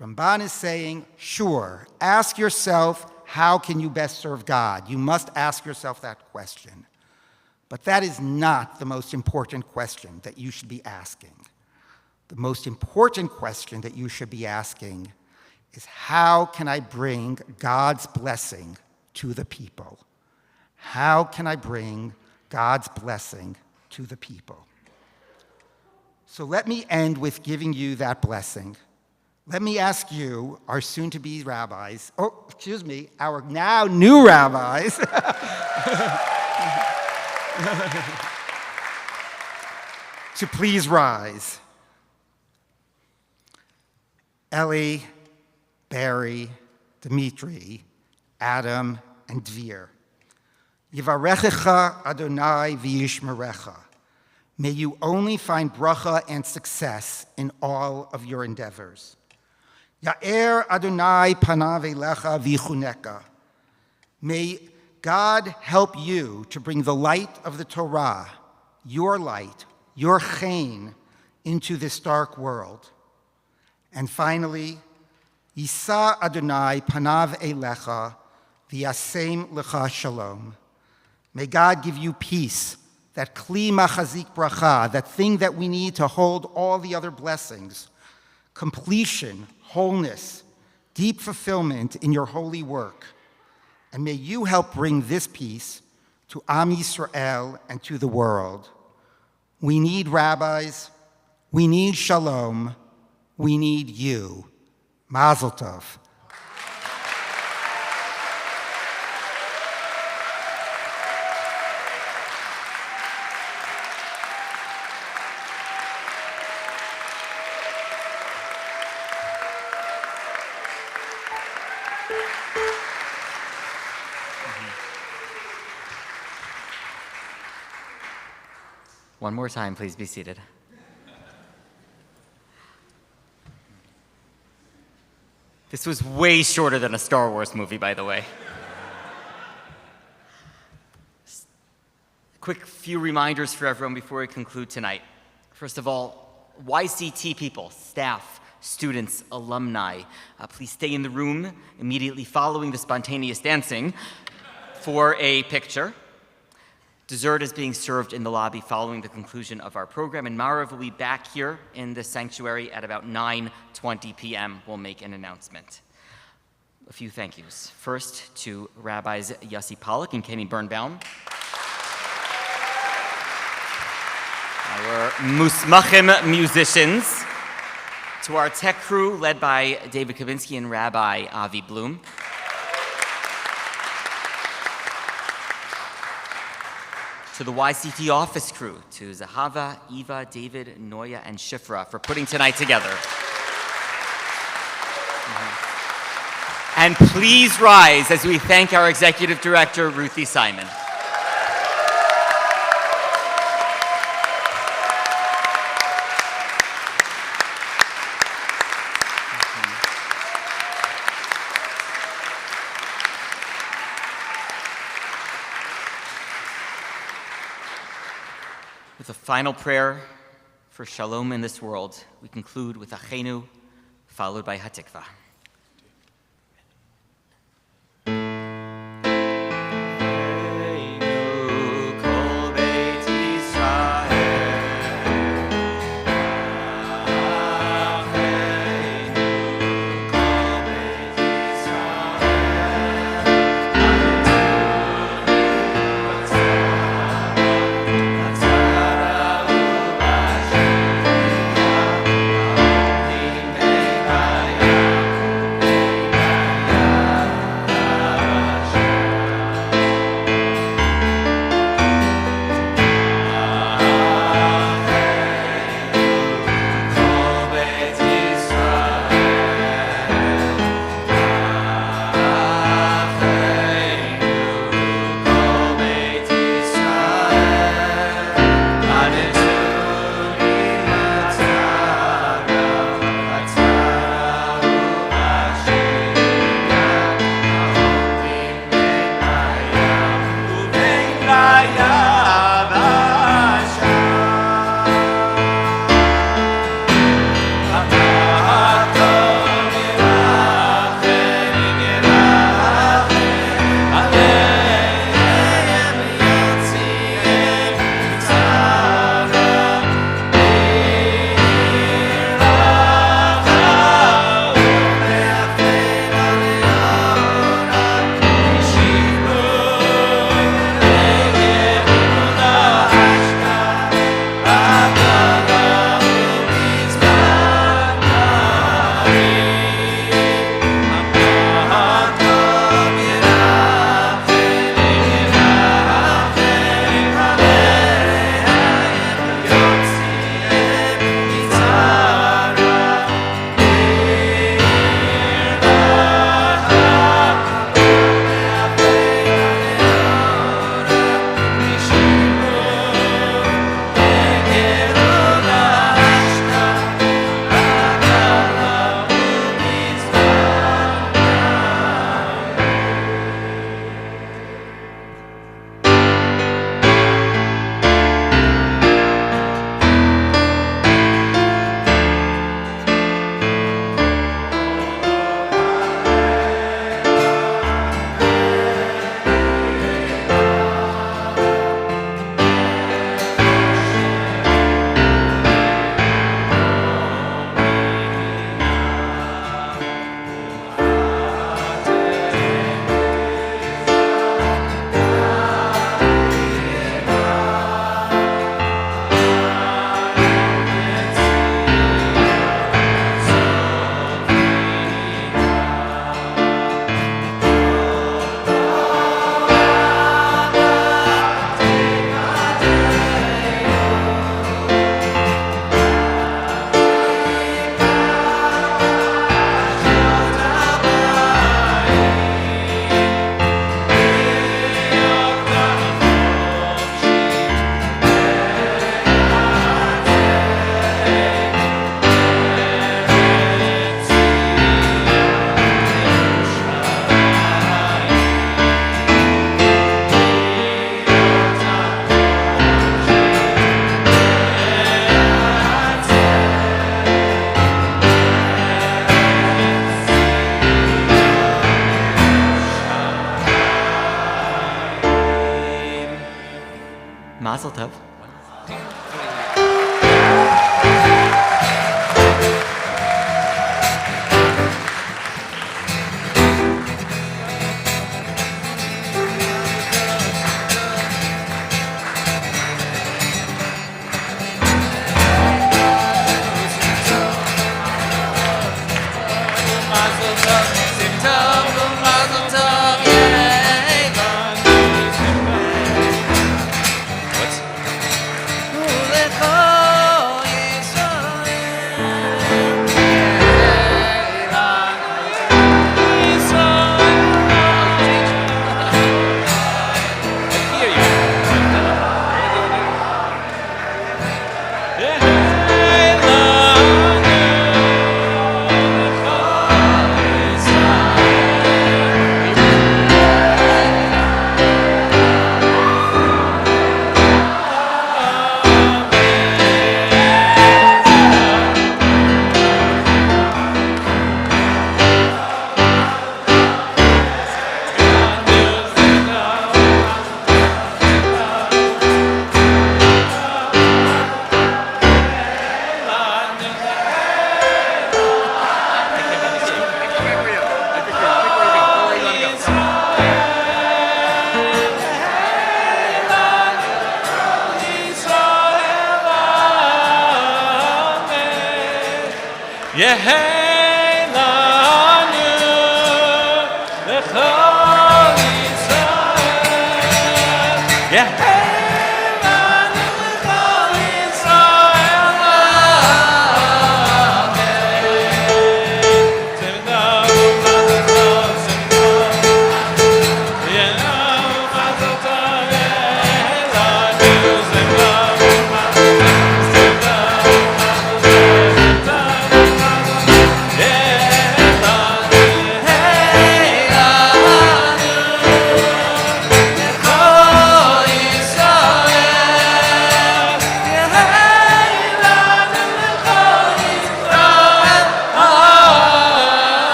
Ramban is saying, sure, ask yourself, how can you best serve God? You must ask yourself that question. But that is not the most important question that you should be asking. The most important question that you should be asking is, how can I bring God's blessing to the people? How can I bring God's blessing to the people? So let me end with giving you that blessing. Let me ask you, our soon-to-be rabbis, our now new rabbis, to please rise. Eli, Barry, Dimitri, Adam, and Dvir. Yivarechecha Adonai v'yishmerecha. May you only find bracha and success in all of your endeavors. Ya'er Adonai panav elecha v'yichuneka. May God help you to bring the light of the Torah, your light, your chen, into this dark world. And finally, Yisa Adonai panav elecha v'yasem lecha shalom. May God give you peace, that kli machazik bracha, that thing that we need to hold all the other blessings, completion, wholeness, deep fulfillment in your holy work. And may you help bring this peace to Am Yisrael and to the world. We need rabbis, we need shalom, we need you. Mazel tov. One more time, please be seated. This was way shorter than a Star Wars movie, by the way. Quick few reminders for everyone before we conclude tonight. First of all, YCT people, staff, students, alumni, please stay in the room immediately following the spontaneous dancing for a picture. Dessert is being served in the lobby following the conclusion of our program, and Marav will be back here in the sanctuary at about 9:20 p.m. We'll make an announcement. A few thank yous. First to Rabbis Yossi Pollack and Kenny Birnbaum. Our Musmachim musicians. To our tech crew led by David Kavinsky and Rabbi Avi Bloom. To the YCT office crew, to Zahava, Eva, David, Noya, and Shifra for putting tonight together. And please rise as we thank our executive director, Ruthie Simon. With a final prayer for shalom in this world, we conclude with Achenu, followed by Hatikva. Mazel tov.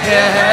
Yeah.